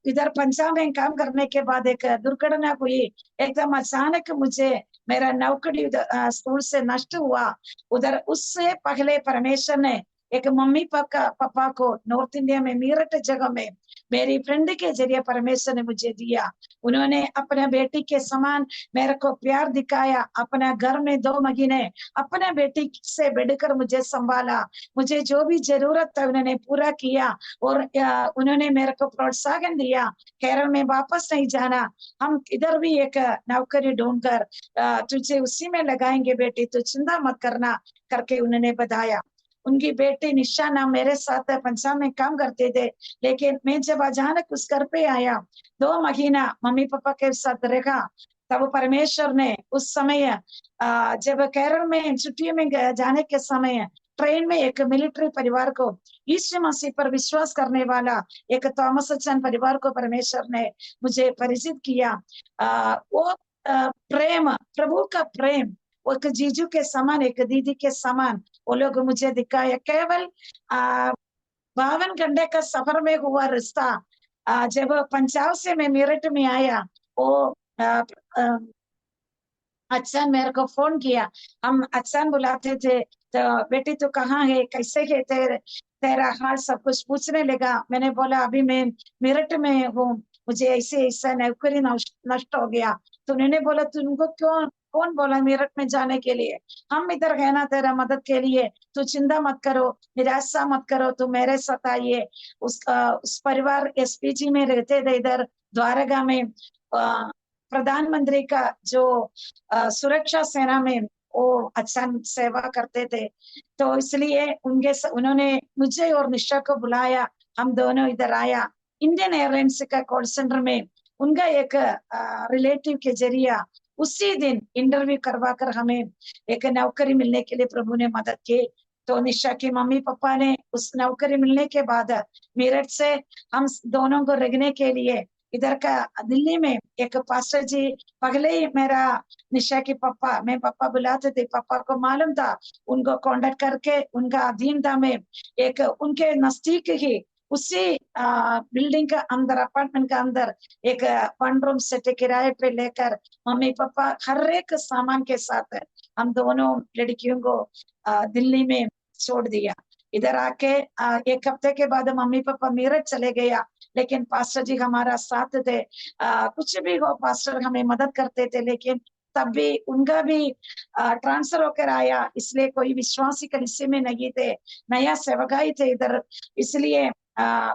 इधर पंजाब में काम करने के बाद एक दुर्घटना हुई। एकदम अचानक मुझे मेरा नौकरी स्कूल से नष्ट हुआ। उधर उससे पहले परमेश्वर ने एक मम्मी पापा को नॉर्थ इंडिया में मीरठ जगह में मेरी फ्रेंड के जरिए परमेश्वर ने मुझे दिया। उन्होंने अपने बेटी के समान मेरे को प्यार दिखाया। अपना घर में 2 महीने अपने बेटी से बढ़कर मुझे संभाला। मुझे जो भी जरूरत था उन्होंने पूरा किया और उन्होंने मेरे को प्रोत्साहन दिया। केरल में वापस नहीं जाना, हम इधर भी एक नौकरी ढूंढकर तुझे उसी में लगाएंगे बेटी, तू चिंता मत करना करके उन्होंने बताया। उनकी बेटी निशा नाम मेरे साथ पंजाब में काम करते थे, लेकिन मैं जब अचानक उस घर पे आया, 2 महीना मम्मी पापा के साथ रहा, तब परमेश्वर ने उस समय जब केरल में छुट्टी में जाने के समय ट्रेन में एक मिलिट्री परिवार को, यीशु मसीह पर विश्वास करने वाला एक थॉमस चंद परिवार को परमेश्वर ने मुझे परिचित किया। वो प्रेम, प्रभु का प्रेम, एक जीजू के समान, एक दीदी के समान वो लोग मुझे दिखाया। केवल 52 घंटे का सफर में हुआ रास्ता। जब पंजाब से मैं मेरठ में आया, वो अचान मेरे को फोन किया। हम अचान बुलाते थे, तो बेटी तू कहाँ है, कैसे है, तेरा हाल सब कुछ पूछने लगा। मैंने बोला अभी मैं मेरठ में हूँ, मुझे ऐसे ऐसा नौकरी नष्ट हो गया। तो उन्होंने बोला तुमको क्यों, कौन बोला मेरठ में जाने के लिए, हम इधर है ना तेरा मदद के लिए, तू चिंता मत करो, निराशा मत करो, तू मेरे साथ आइए। उस परिवार एसपीजी में रहते थे इधर द्वारका में। प्रधानमंत्री का जो सुरक्षा सेना में वो अच्छा सेवा करते थे, तो इसलिए उन्होंने मुझे और निशा को बुलाया। हम दोनों इधर आया। इंडियन एयरलाइंस का कॉल सेंटर में उनका एक रिलेटिव के जरिए उसी दिन इंटरव्यू करवाकर हमें एक नौकरी मिलने के लिए प्रभु ने मदद की। तो निशा की मम्मी पापा ने उस नौकरी मिलने के बाद मेरठ से हम दोनों को रखने के लिए इधर का दिल्ली में एक पास्टर जी, पहले ही मेरा निशा के पापा, मैं पापा बुलाते थे, पापा को मालूम था, उनको कांटेक्ट करके उनका अधीनता में एक उनके नजदीक ही उसी बिल्डिंग का अंदर, अपार्टमेंट का अंदर एक 1 रूम सेट किराए पे लेकर मम्मी पापा हर एक सामान के साथ हम दोनों लड़कियों को दिल्ली में छोड़ दिया। इधर आके 1 हफ्ते के बाद मम्मी पापा मेरठ चले गया, लेकिन पास्टर जी हमारा साथ थे। कुछ भी हो पास्टर हमें मदद करते थे, लेकिन तब भी उनका भी ट्रांसफर होकर आया, इसलिए कोई विश्वासी कलीसिया में नहीं थे, नया सेवकाई थे इधर। इसलिए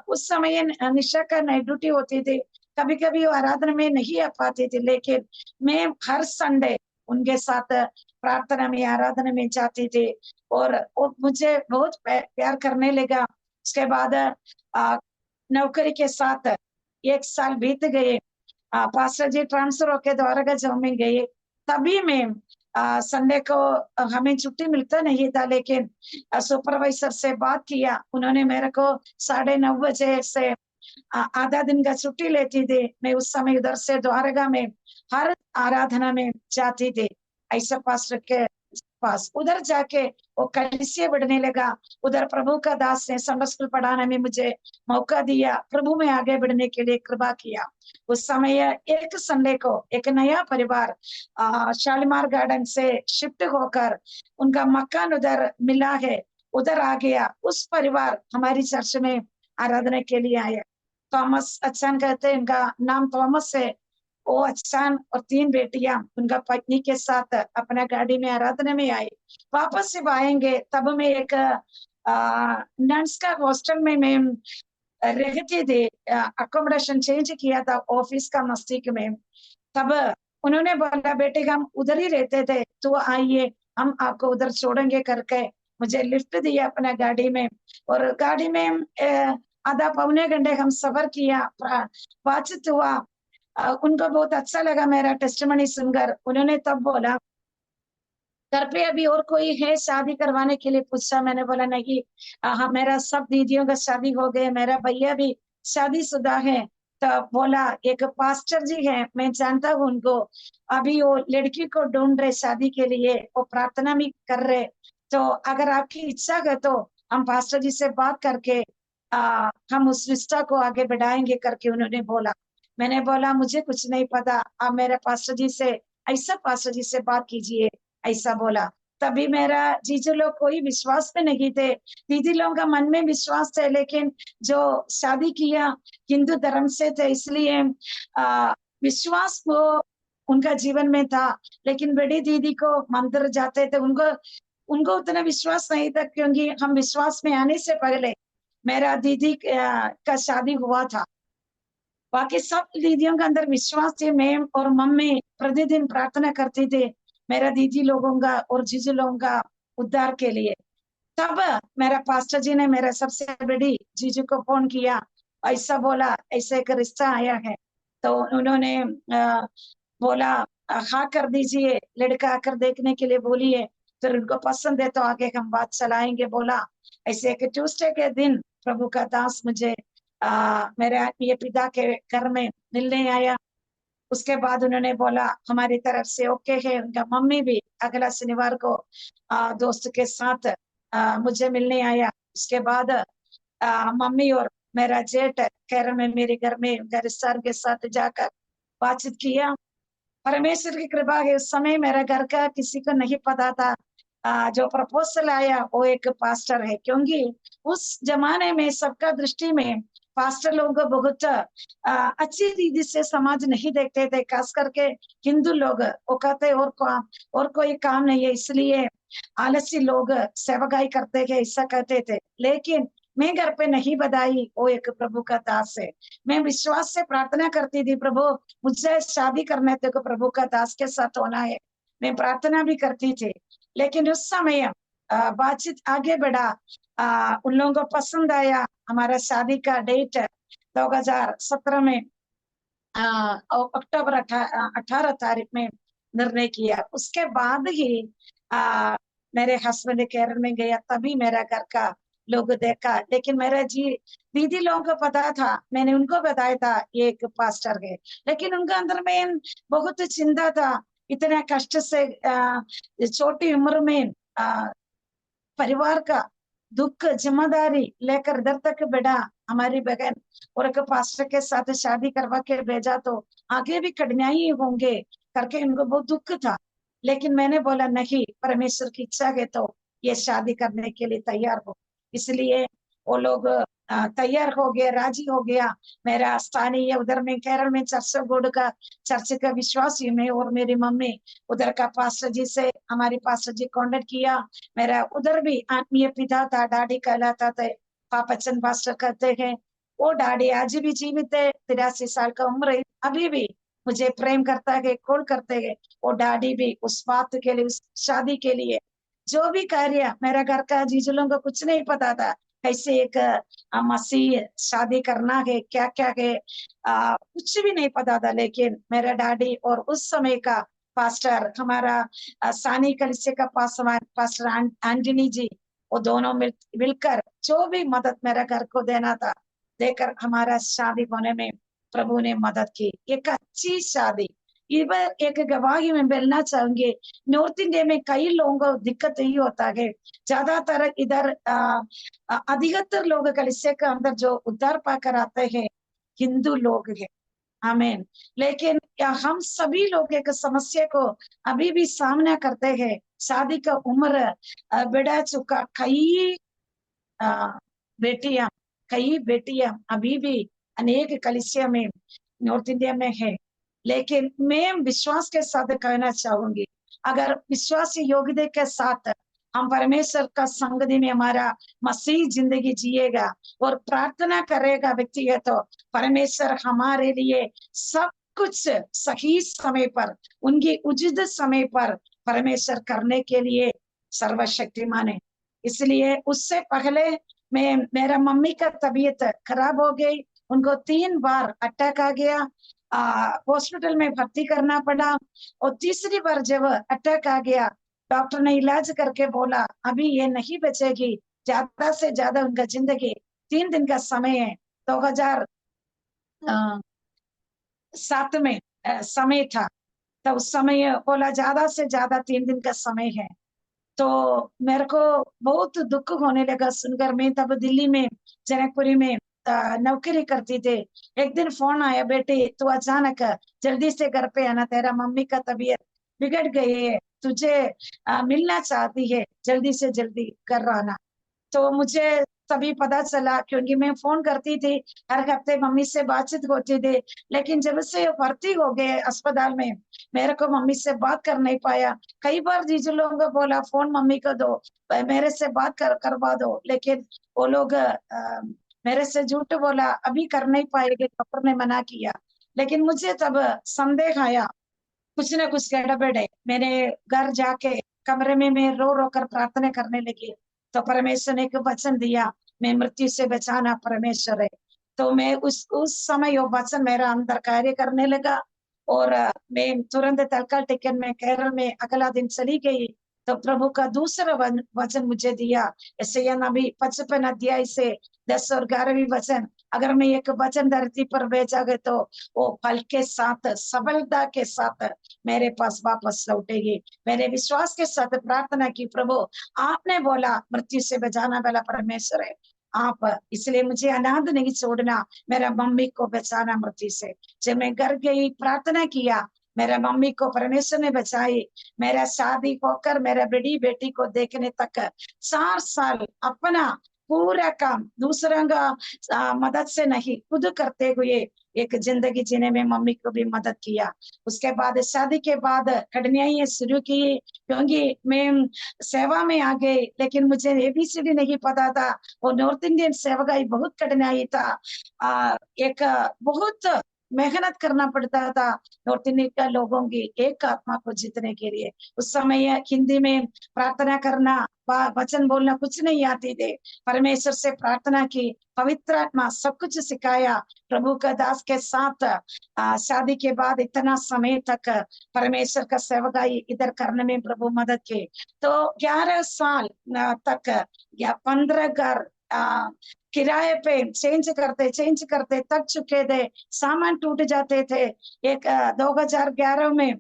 उस समय निशा का नाइट ड्यूटी होती थी, कभी कभी वो आराधना में नहीं आ पाती थी, लेकिन मैं हर संडे उनके साथ प्रार्थना में, आराधना में जाती थी और वो मुझे बहुत प्यार करने लगा। उसके बाद नौकरी के साथ 1 साल बीत गए। पास्टर जी ट्रांसफर होके द्वारका जॉब में गए। तभी मैं संडे को हमें छुट्टी मिलता नहीं था, लेकिन सुपरवाइजर से बात किया। उन्होंने मेरे को 9:30 बजे से आधा दिन का छुट्टी लेती थी। मैं उस समय उधर से द्वारका में हर आराधना में जाती थी। ऐसा पास्टर के पास उधर जाके वो कलीसिया बढ़ने लगा। उधर प्रभु का दास ने संडे स्कूल पढ़ाने में मुझे मौका दिया, प्रभु में आगे बढ़ने के लिए कृपा किया। उस समय एक संडे को एक नया परिवार शालीमार गार्डन से शिफ्ट होकर उनका मकान उधर मिला है, उधर आ गया। उस परिवार हमारी चर्च में आराधना के लिए आया। थॉमस अच्छान कहते हैं, उनका नाम थॉमस है। वो अच्छान और 3 बेटियां उनका पत्नी के साथ अपना गाड़ी में आराधना में आए। वापस जब आएंगे तब मैं एक नन्स का हॉस्टल में मैं रहती थी। अकोमोडेशन चेंज किया था ऑफिस का नजदीक में। तब उन्होंने बोला बेटे हम उधर ही रहते थे, तो आइए हम आपको उधर छोड़ेंगे करके मुझे लिफ्ट दिया अपना गाड़ी में। और गाड़ी में आधा पौने घंटे हम सफर किया, बातचीत हुआ। उनको बहुत अच्छा लगा मेरा टेस्टिमनी सुनकर। उन्होंने तब बोला घर पे अभी और कोई है शादी करवाने के लिए, पूछा। मैंने बोला नहीं, हाँ मेरा सब दीदियों का शादी हो गया, मेरा भैया भी शादीशुदा है। तो बोला एक पास्टर जी है, मैं जानता हूँ उनको, अभी वो लड़की को ढूंढ रहे शादी के लिए, वो प्रार्थना भी कर रहे, तो अगर आपकी इच्छा है तो हम पास्टर जी से बात करके हम उस रिश्ता को आगे बढ़ाएंगे करके उन्होंने बोला। मैंने बोला मुझे कुछ नहीं पता, आप मेरे पास्टर जी से, ऐसा पास्टर जी से बात कीजिए, ऐसा बोला। तभी मेरा जीजू लोग कोई विश्वास में नहीं थे, दीदी लोगों का मन में विश्वास थे, लेकिन जो शादी किया हिंदू धर्म से थे, इसलिए विश्वास वो उनका जीवन में था। लेकिन बड़ी दीदी को मंदिर जाते थे, उनको उनको उतना विश्वास नहीं था, क्योंकि हम विश्वास में आने से पहले मेरा दीदी का शादी हुआ था। बाकी सब दीदियों के अंदर विश्वास थे। मैं और मम्मी प्रतिदिन प्रार्थना करती थे मेरा दीदी लोगों का और जीजू लोगों का उद्धार के लिए। तब मेरा पास्टर जी ने मेरा सबसे बड़ी जीजू को फोन किया, ऐसा बोला ऐसे एक रिश्ता आया है। तो उन्होंने बोला हाँ कर दीजिए, लड़का आकर देखने के लिए बोलिए, फिर उनको पसंद है तो आगे हम बात चलाएंगे। बोला ऐसे एक ट्यूसडे के दिन प्रभु का दास मुझे मेरे आत्मीय पिता के घर में मिलने आया। उसके बाद उन्होंने बोला हमारी तरफ से ओके है। उनका मम्मी भी अगला शनिवार को दोस्त के साथ मुझे मिलने आया। उसके बाद मम्मी और मेरा जेठ केरल में मेरे घर में उनका रिश्तेदार के साथ जाकर बातचीत किया। परमेश्वर की कृपा है, उस समय मेरा घर का किसी को नहीं पता था जो प्रपोजल आया वो एक पास्टर है, क्योंकि उस जमाने में सबका दृष्टि में पास्टर लोगों को बहुत अच्छी रीति से समाज नहीं देखते थे, खास करके हिंदू लोग। वो कहते और कोई काम नहीं है, इसलिए आलसी लोग सेवकाई करते हैं, ऐसा कहते थे। लेकिन मैं घर पे नहीं बधाई, वो एक प्रभु का दास है। मैं विश्वास से प्रार्थना करती थी, प्रभु मुझसे शादी करने थे, प्रभु का दास के साथ होना है। मैं प्रार्थना भी करती थी। लेकिन उस समय बातचीत आगे बढ़ा, उन लोगों को पसंद आया। हमारा शादी का डेट 2017 में अक्टूबर 18 तारीख में निर्णय किया। उसके बाद ही मेरे हस्बैंड केरल में गया, तभी मेरा घर का लोग देखा। लेकिन मेरा दीदी लोगों को पता था, मैंने उनको बताया था ये एक पास्टर है, लेकिन उनके अंदर में बहुत चिंता था। इतना कष्ट से छोटी उम्र में परिवार का दुख जिम्मेदारी लेकर इधर तक बढ़ा, हमारी बहन और एक पास्टर के साथ शादी करवा के भेजा तो आगे भी कठिनाई होंगे करके उनको बहुत दुख था। लेकिन मैंने बोला नहीं, परमेश्वर की इच्छा है तो ये शादी करने के लिए तैयार हो। इसलिए वो लोग तैयार हो गए, राजी हो गया। मेरा स्थानीय उधर में केरल में चर्चगोड का चर्च का विश्वासी में और मेरी मम्मी उधर का पास्टर जी से, हमारी पास्टर जी कांटेक्ट किया। मेरा उधर भी आत्मीय पिता था, डैडी कहलाता थे, पापचंद पास्टर कहते हैं। वो डैडी आज भी जीवित है, 83 साल का उम्र है, अभी भी मुझे प्रेम करता है, कॉल करते हैं। वो डैडी भी उस बात के लिए, उस शादी के लिए जो भी कार्य, मेरा घर का जीजुलों को कुछ नहीं पता था कैसे एक मसीह शादी करना है, क्या क्या है, कुछ भी नहीं पता था। लेकिन मेरा डैडी और उस समय का पास्टर, हमारा सानी कलिसिया का पास्टर एंटनी जी, वो दोनों मिलकर जो भी मदद मेरा घर को देना था देकर हमारा शादी होने में प्रभु ने मदद की। एक अच्छी शादी। इधर एक गवाही में बोलना चाहूंगी, नॉर्थ इंडिया में कई लोगों को दिक्कत यही होता है, ज्यादातर इधर अधिकतर लोग कलिसिया के अंदर जो उद्धार पाकर आते हैं हिंदू लोग हैं, आमीन। लेकिन हम सभी लोग एक समस्या को अभी भी सामना करते हैं। शादी का उम्र बढ़ा चुका, बेटियां कई बेटियां अभी भी अनेक कलिसिया में नॉर्थ इंडिया में है। लेकिन मैं विश्वास के साथ कहना चाहूंगी, अगर विश्वास योग्यता के साथ हम परमेश्वर का संगति में हमारा मसीह जिंदगी जिएगा और प्रार्थना करेगा व्यक्ति है, तो परमेश्वर हमारे लिए सब कुछ सही समय पर, उनकी उचित समय पर परमेश्वर करने के लिए सर्वशक्तिमान है। इसलिए उससे पहले मेरा मम्मी का तबीयत खराब हो गई, उनको 3 बार अटैक आ गया, हॉस्पिटल में भर्ती करना पड़ा। और तीसरी बार जब अटैक आ गया, डॉक्टर ने इलाज करके बोला अभी ये नहीं बचेगी, ज्यादा से ज्यादा उनका जिंदगी 3 दिन का समय है। 2000 साथ में समय था। तो उस समय बोला ज्यादा से ज्यादा 3 दिन का समय है। तो मेरे को बहुत दुख होने लगा सुनकर। मैं तब दिल्ली में जनकपुरी में नौकरी करती थी। एक दिन फोन आया, बेटी तू अचानक जल्दी से घर पे आना, तेरा मम्मी का तबीयत बिगड़ गई है, तुझे मिलना चाहती है, जल्दी से जल्दी घर आना। तो मुझे तभी पता चला, क्योंकि मैं फोन करती थी हर हफ्ते, मम्मी से बातचीत होती थी। लेकिन जब से भर्ती हो गए अस्पताल में, मेरे को मम्मी से बात कर नहीं पाया। कई बार जीजू लोगों को बोला फोन मम्मी को दो, मेरे से बात करवा दो, लेकिन वो लोग मेरे से झूठ बोला, अभी कर नहीं पाएंगे, डॉक्टर ने मना किया। लेकिन मुझे तब संदेह आया, कुछ ना कुछ गड़बड़ है। मैंने घर जाके कमरे में मैं रो रो कर प्रार्थना करने लगी। तो परमेश्वर ने एक वचन दिया, मैं मृत्यु से बचाना परमेश्वर है। तो मैं उस समय वो वचन मेरा अंदर कार्य करने लगा। और मैं तुरंत तत्काल टिकट में केरल में अगला दिन चली गई। तो प्रभु का दूसरा वचन मुझे दिया, यशायाह नबी 55 अध्याय से 10 और 11वीं वचन, अगर मैं एक वचन धरती पर भेजा गया तो वो फल के साथ, सफलता के साथ मेरे पास वापस लौटेगी। मैंने विश्वास के साथ प्रार्थना की, प्रभु आपने बोला मृत्यु से बचाना वाला परमेश्वर है आप, इसलिए मुझे अनाथ नहीं छोड़ना, मेरा मम्मी को बचाना मृत्यु से। जब मैं घर गई, प्रार्थना किया, मेरा मम्मी को परमेश्वर ने बचाई। मेरा शादी होकर मेरा बड़ी बेटी को देखने तक 4 साल अपना पूरा काम दूसरों का मदद से नहीं, खुद करते हुए एक जिंदगी जीने में मम्मी को भी मदद किया। उसके बाद शादी के बाद कठिनाइयां शुरू की, क्योंकि मैं सेवा में आ गई, लेकिन मुझे एबीसीडी नहीं पता था। वो नॉर्थ इंडियन सेवा का बहुत कठिनाई था। एक बहुत मेहनत करना पड़ता था नॉर्थ इंडियन का लोगों की एक आत्मा को जीतने के लिए। उस समय हिंदी में प्रार्थना करना, वचन बोलना कुछ नहीं आती थे। परमेश्वर से प्रार्थना की, पवित्र आत्मा सब कुछ सिखाया। प्रभु का दास के साथ शादी के बाद इतना समय तक परमेश्वर का सेवकाई इधर करने में प्रभु मदद की। तो 11 साल तक या 15 घर किराए पे चेंज करते थक चुके थे, सामान टूट जाते थे। एक 2011 में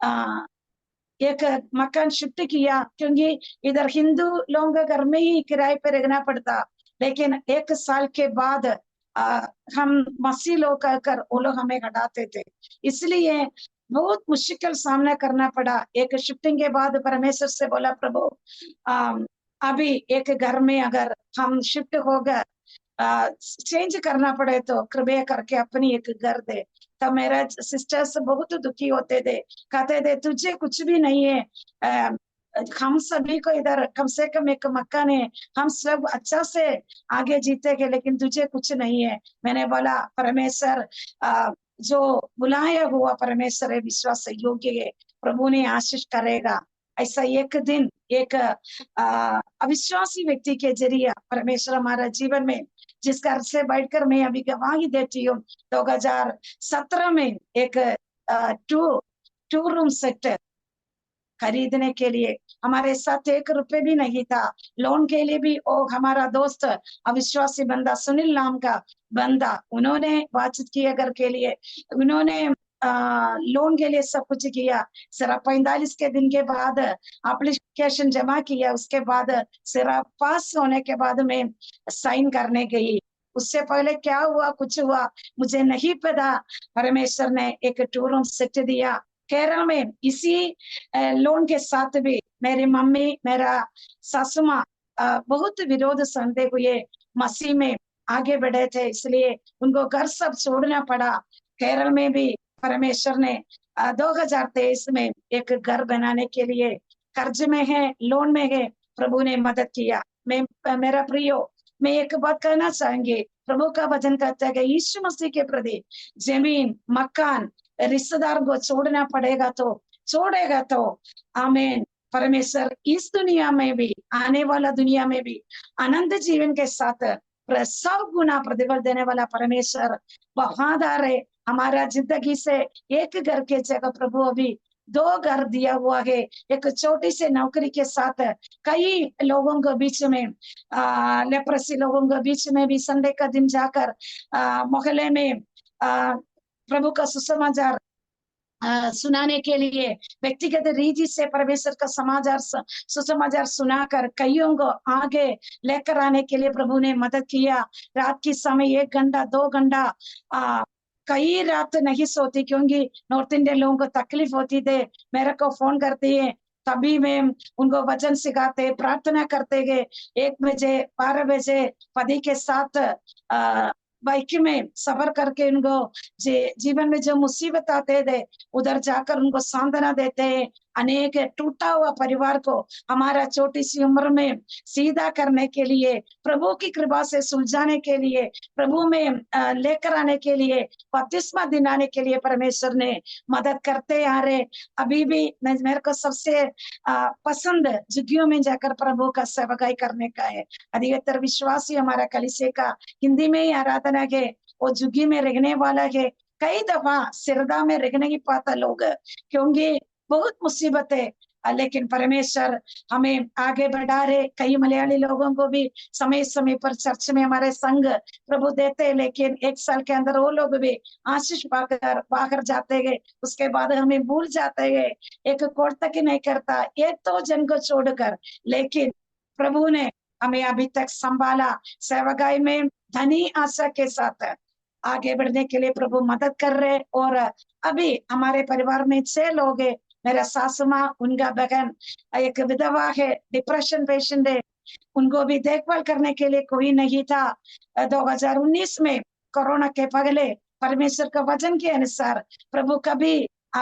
आ, एक मकान शिफ्ट किया, क्योंकि इधर हिंदू लोगों के घर में ही किराए पे रहना पड़ता। लेकिन 1 साल के बाद हम मसीह लोग कर वो लोग हमें हटाते थे, इसलिए बहुत मुश्किल सामना करना पड़ा। एक शिफ्टिंग के बाद परमेश्वर से बोला, प्रभु अभी एक घर में अगर हम शिफ्ट हो गए, चेंज करना पड़े तो कृपया करके अपनी एक घर दे। तब मेरा सिस्टर्स बहुत दुखी होते थे, कहते थे तुझे कुछ भी नहीं है, हम सभी को इधर कम से कम एक मकान है, हम सब अच्छा से आगे जीतेंगे, लेकिन तुझे कुछ नहीं है। मैंने बोला परमेश्वर जो बुलाया हुआ परमेश्वर है, विश्वास योग्य है, प्रभु ने आशीष करेगा। ऐसा एक दिन एक अविश्वासी व्यक्ति के जरिए परमेश्वर हमारा जीवन में, जिस घर से बैठकर मैं अभी गवाही देती हूँ, 2017 में एक टू रूम सेट खरीदने के लिए हमारे साथ 1 रुपए भी नहीं था। लोन के लिए भी वो हमारा दोस्त अविश्वासी बंदा सुनील नाम का बंदा, उन्होंने बातचीत की घर के लिए, उन्होंने लोन के लिए सब कुछ किया। सिर्फ 45 के दिन के बाद एप्लीकेशन जमा किया, उसके बाद सिर्फ पास होने के बाद में साइन करने गई। उससे पहले क्या हुआ कुछ हुआ मुझे नहीं पता। परमेश्वर ने एक टू रूम सेट दिया केरल में। इसी लोन के साथ भी मेरी मम्मी, मेरा सासू माँ बहुत विरोध सहते हुए मसीह में आगे बढ़े थे, इसलिए उनको घर सब छोड़ना पड़ा। केरल में भी परमेश्वर ने 2023 में एक घर बनाने के लिए कर्ज में है, लोन में है, प्रभु ने मदद किया। मेरा प्रियो, मैं एक बात कहना चाहूंगी, प्रभु का वचन कहता है कि यीशु मसीह के प्रति जमीन, मकान, रिश्तेदार को छोड़ना पड़ेगा तो छोड़ेगा तो आमीन। परमेश्वर इस दुनिया में भी, आने वाला दुनिया में भी अनंत जीवन के साथ 100 गुना प्रतिफल देने वाला परमेश्वर वफादार है। हमारा जिंदगी से एक घर के जगह प्रभु अभी 2 घर दिया हुआ है। एक छोटी सी नौकरी के साथ कई लोगों के बीच में, लेप्रसी लोगों के बीच में भी संडे का दिन जाकर मोहल्ले में प्रभु का सुसमाचार सुनाने के लिए व्यक्तिगत रीति से परमेश्वर का सुसमाचार सुनाकर कईयों को आगे लेकर आने के लिए प्रभु ने मदद किया। रात के समय 1 घंटा 2 घंटा कई रात नहीं सोती, क्योंकि नॉर्थ इंडियन लोगों को तकलीफ होती थी। मेरे को फोन करती है, तभी मैं उनको वचन सिखाते, प्रार्थना करते गए। 1 बजे 12 बजे पति के साथ बाइक में सफर करके उनको जीवन में जो मुसीबत आते थे उधर जाकर उनको सांत्वना देते हैं। अनेक टूटा हुआ परिवार को हमारा छोटी सी उम्र में सीधा करने के लिए, प्रभु की कृपा से सुलझाने के लिए, प्रभु में लेकर आने के लिए, बपतिस्मा दिलाने के लिए परमेश्वर ने मदद करते आ रहे। अभी भी मेरे को सबसे पसंद झुग्गियों में जाकर प्रभु का सेवकाई करने का है। अधिकतर विश्वासी हमारा कलीसिया का हिंदी में ही आराधना के वो झुग्गी में रहने वाला है। कई दफा सिरदा में रह नहीं पाता लोग, क्योंकि बहुत मुसीबत है, लेकिन परमेश्वर हमें आगे बढ़ा रहे। कई मलयाली लोगों को भी समय समय पर चर्च में हमारे संघ प्रभु देते, लेकिन 1 साल के अंदर वो लोग भी आशीष पाकर बाहर जाते गए। उसके बाद हमें भूल जाते गए, एक कोट तक ही नहीं करता, एक तो जन को छोड़कर। लेकिन प्रभु ने हमें अभी तक संभाला। सेवकाई में धनी आशा के साथ आगे बढ़ने के लिए प्रभु मदद कर रहे। और अभी हमारे परिवार में 6 लोग है। मेरा सासू माँ, उनका बहन एक विधवा है, डिप्रेशन पेशेंट है, उनको भी देखभाल करने के लिए कोई नहीं था। 2019 में कोरोना के पहले परमेश्वर का वचन के अनुसार प्रभु कभी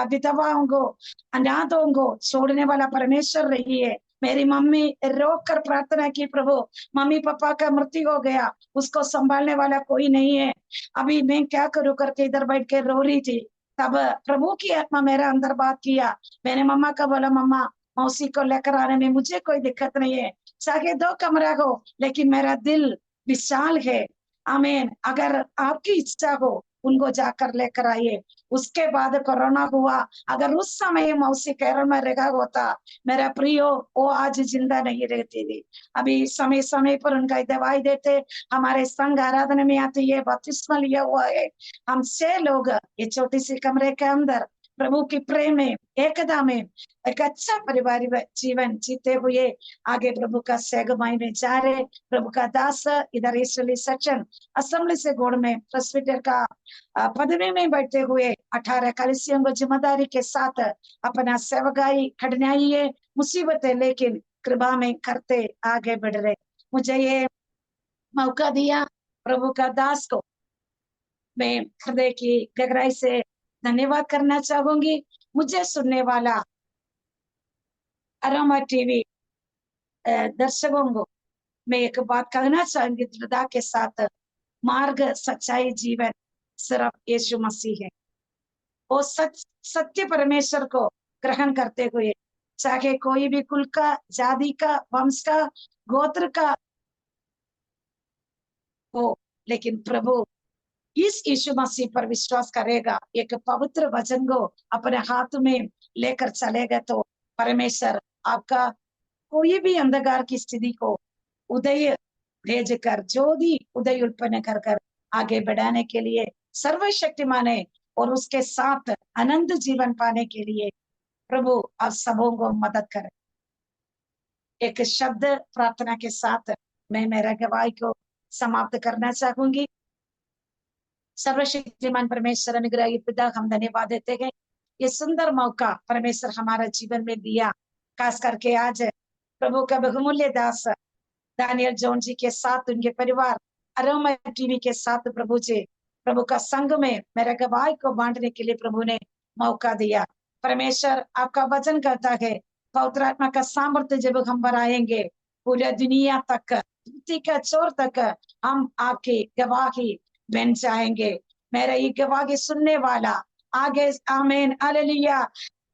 विधवाओं को, अनाथों को छोड़ने वाला परमेश्वर रही है। मेरी मम्मी रोक कर प्रार्थना की, प्रभु मम्मी पापा का मृत्यु हो गया, उसको संभालने वाला कोई नहीं है, अभी मैं क्या करूं करके इधर बैठ के रो रही थी। तब प्रभु की आत्मा मेरा अंदर बात किया। मैंने मम्मा का बोला, मम्मा मौसी को लेकर आने में मुझे कोई दिक्कत नहीं है, चाहे 2 कमरा हो, लेकिन मेरा दिल विशाल है। आमीन। अगर आपकी इच्छा हो उनको जाकर लेकर आइए। उसके बाद कोरोना हुआ। अगर उस समय मौसी केरल में रहा होता, मेरा प्रियो, वो आज जिंदा नहीं रहती थी। अभी समय समय पर उनका दवाई देते, हमारे संघ आराधना में आती है, बपतिस्मा लिया हुआ है। हम 6 लोग ये छोटी सी कमरे के अंदर प्रभु की प्रेम में, एकता में एक अच्छा पारिवारिक जीवन जीते हुए आगे प्रभु का सेगमाई में जा रहे। प्रभु का दास इधर ईस्टर्ली सेक्शन असेंबली से गोड़ में प्रेस्बिटर का पदवी में बैठे हुए 18 कलीसियों को जिम्मेदारी के साथ अपना सेवकाई, कठिनाई है, मुसीबतें, लेकिन कृपा में करते आगे बढ़ रहे। मुझे ये मौका दिया प्रभु का दास को मैं हृदय की गहराई से धन्यवाद करना चाहूंगी। मुझे सुनने वाला अरोमा टीवी दर्शकों को मैं एक बात कहना चाहूंगी दृढ़ता के साथ, मार्ग, सच्चाई, जीवन सिर्फ यीशु मसीह है। वो सत्य परमेश्वर को ग्रहण करते हुए, चाहे कोई भी कुल का, जाति का, वंश का, गोत्र का हो, लेकिन प्रभु इस यीशु मसीह पर विश्वास करेगा, एक पवित्र वचन को अपने हाथ में लेकर चलेगा, तो परमेश्वर आपका कोई भी अंधकार की स्थिति को उदय भेजकर, ज्योति उदय उत्पन्न कर कर आगे बढ़ाने के लिए सर्वशक्तिमान है। और उसके साथ अनंत जीवन पाने के लिए प्रभु आप सबों को मदद करे। एक शब्द प्रार्थना के साथ मैं मेरा गवाही को समाप्त करना चाहूंगी। सर्वशक्तिमान परमेश्वर अनुग्रही पिता, हम धन्यवाद देते हैं ये सुंदर मौका परमेश्वर हमारा जीवन में दिया। खास करके आज प्रभु का बहुमूल्य दास दानियल जॉन जी के साथ, उनके परिवार, अरोमा टीवी के साथ प्रभु जी, प्रभु का संघ में मेरे गवाही को बांटने के लिए प्रभु ने मौका दिया। परमेश्वर आपका वचन करता है, पवित्र आत्मा का सामर्थ्य जब हम बढ़ाएंगे, पूरे दुनिया तक, धरती का छोर तक हम आपकी गवाही बन जाएंगे। मेरा ये गवाही सुनने वाला आगे, आमीन, हालेलुया,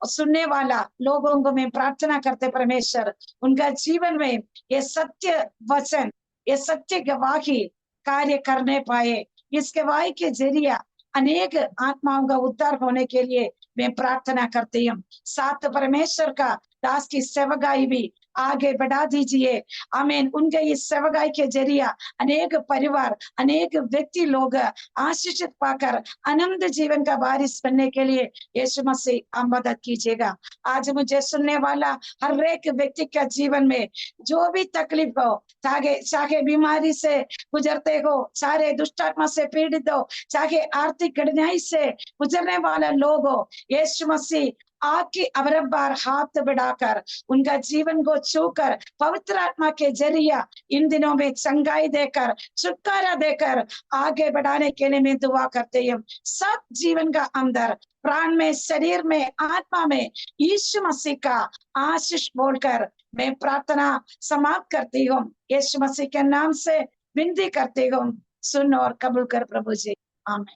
सुनने वाला लोगों को मैं प्रार्थना करते परमेश्वर उनका जीवन में ये सत्य वचन, ये सत्य गवाही कार्य करने पाए। इस गवाही के जरिए अनेक आत्माओं का उद्धार होने के लिए मैं प्रार्थना करती हूँ। साथ परमेश्वर का दास की सेवकाई भी आगे बढ़ा दीजिए। आमीन। उनके इस सेवकाई के जरिए अनेक परिवार, अनेक व्यक्ति लोग आशीषित पाकर आनंद जीवन का वारिस बनने के लिए यीशु मसीह आप मदद कीजिएगा। आज मुझे सुनने वाला हर एक व्यक्ति का जीवन में जो भी तकलीफ हो, चाहे चाहे बीमारी से गुजरते हो, चाहे दुष्टात्मा से पीड़ित हो, चाहे आर्थिक कठिनाई से गुजरने वाला लोग हो, यीशु मसीह आपकी अबरबार हाथ बढ़ाकर उनका जीवन को छूकर पवित्र आत्मा के जरिए इन दिनों में चंगाई देकर, छुटकारा देकर आगे बढ़ाने के लिए मैं दुआ करती हूँ। सब जीवन का अंदर, प्राण में, शरीर में, आत्मा में यीशु मसीह का आशीष बोलकर मैं प्रार्थना समाप्त करती हूँ। यीशु मसीह के नाम से विनती करती हूँ, सुन और कबूल कर प्रभु जी। आमीन।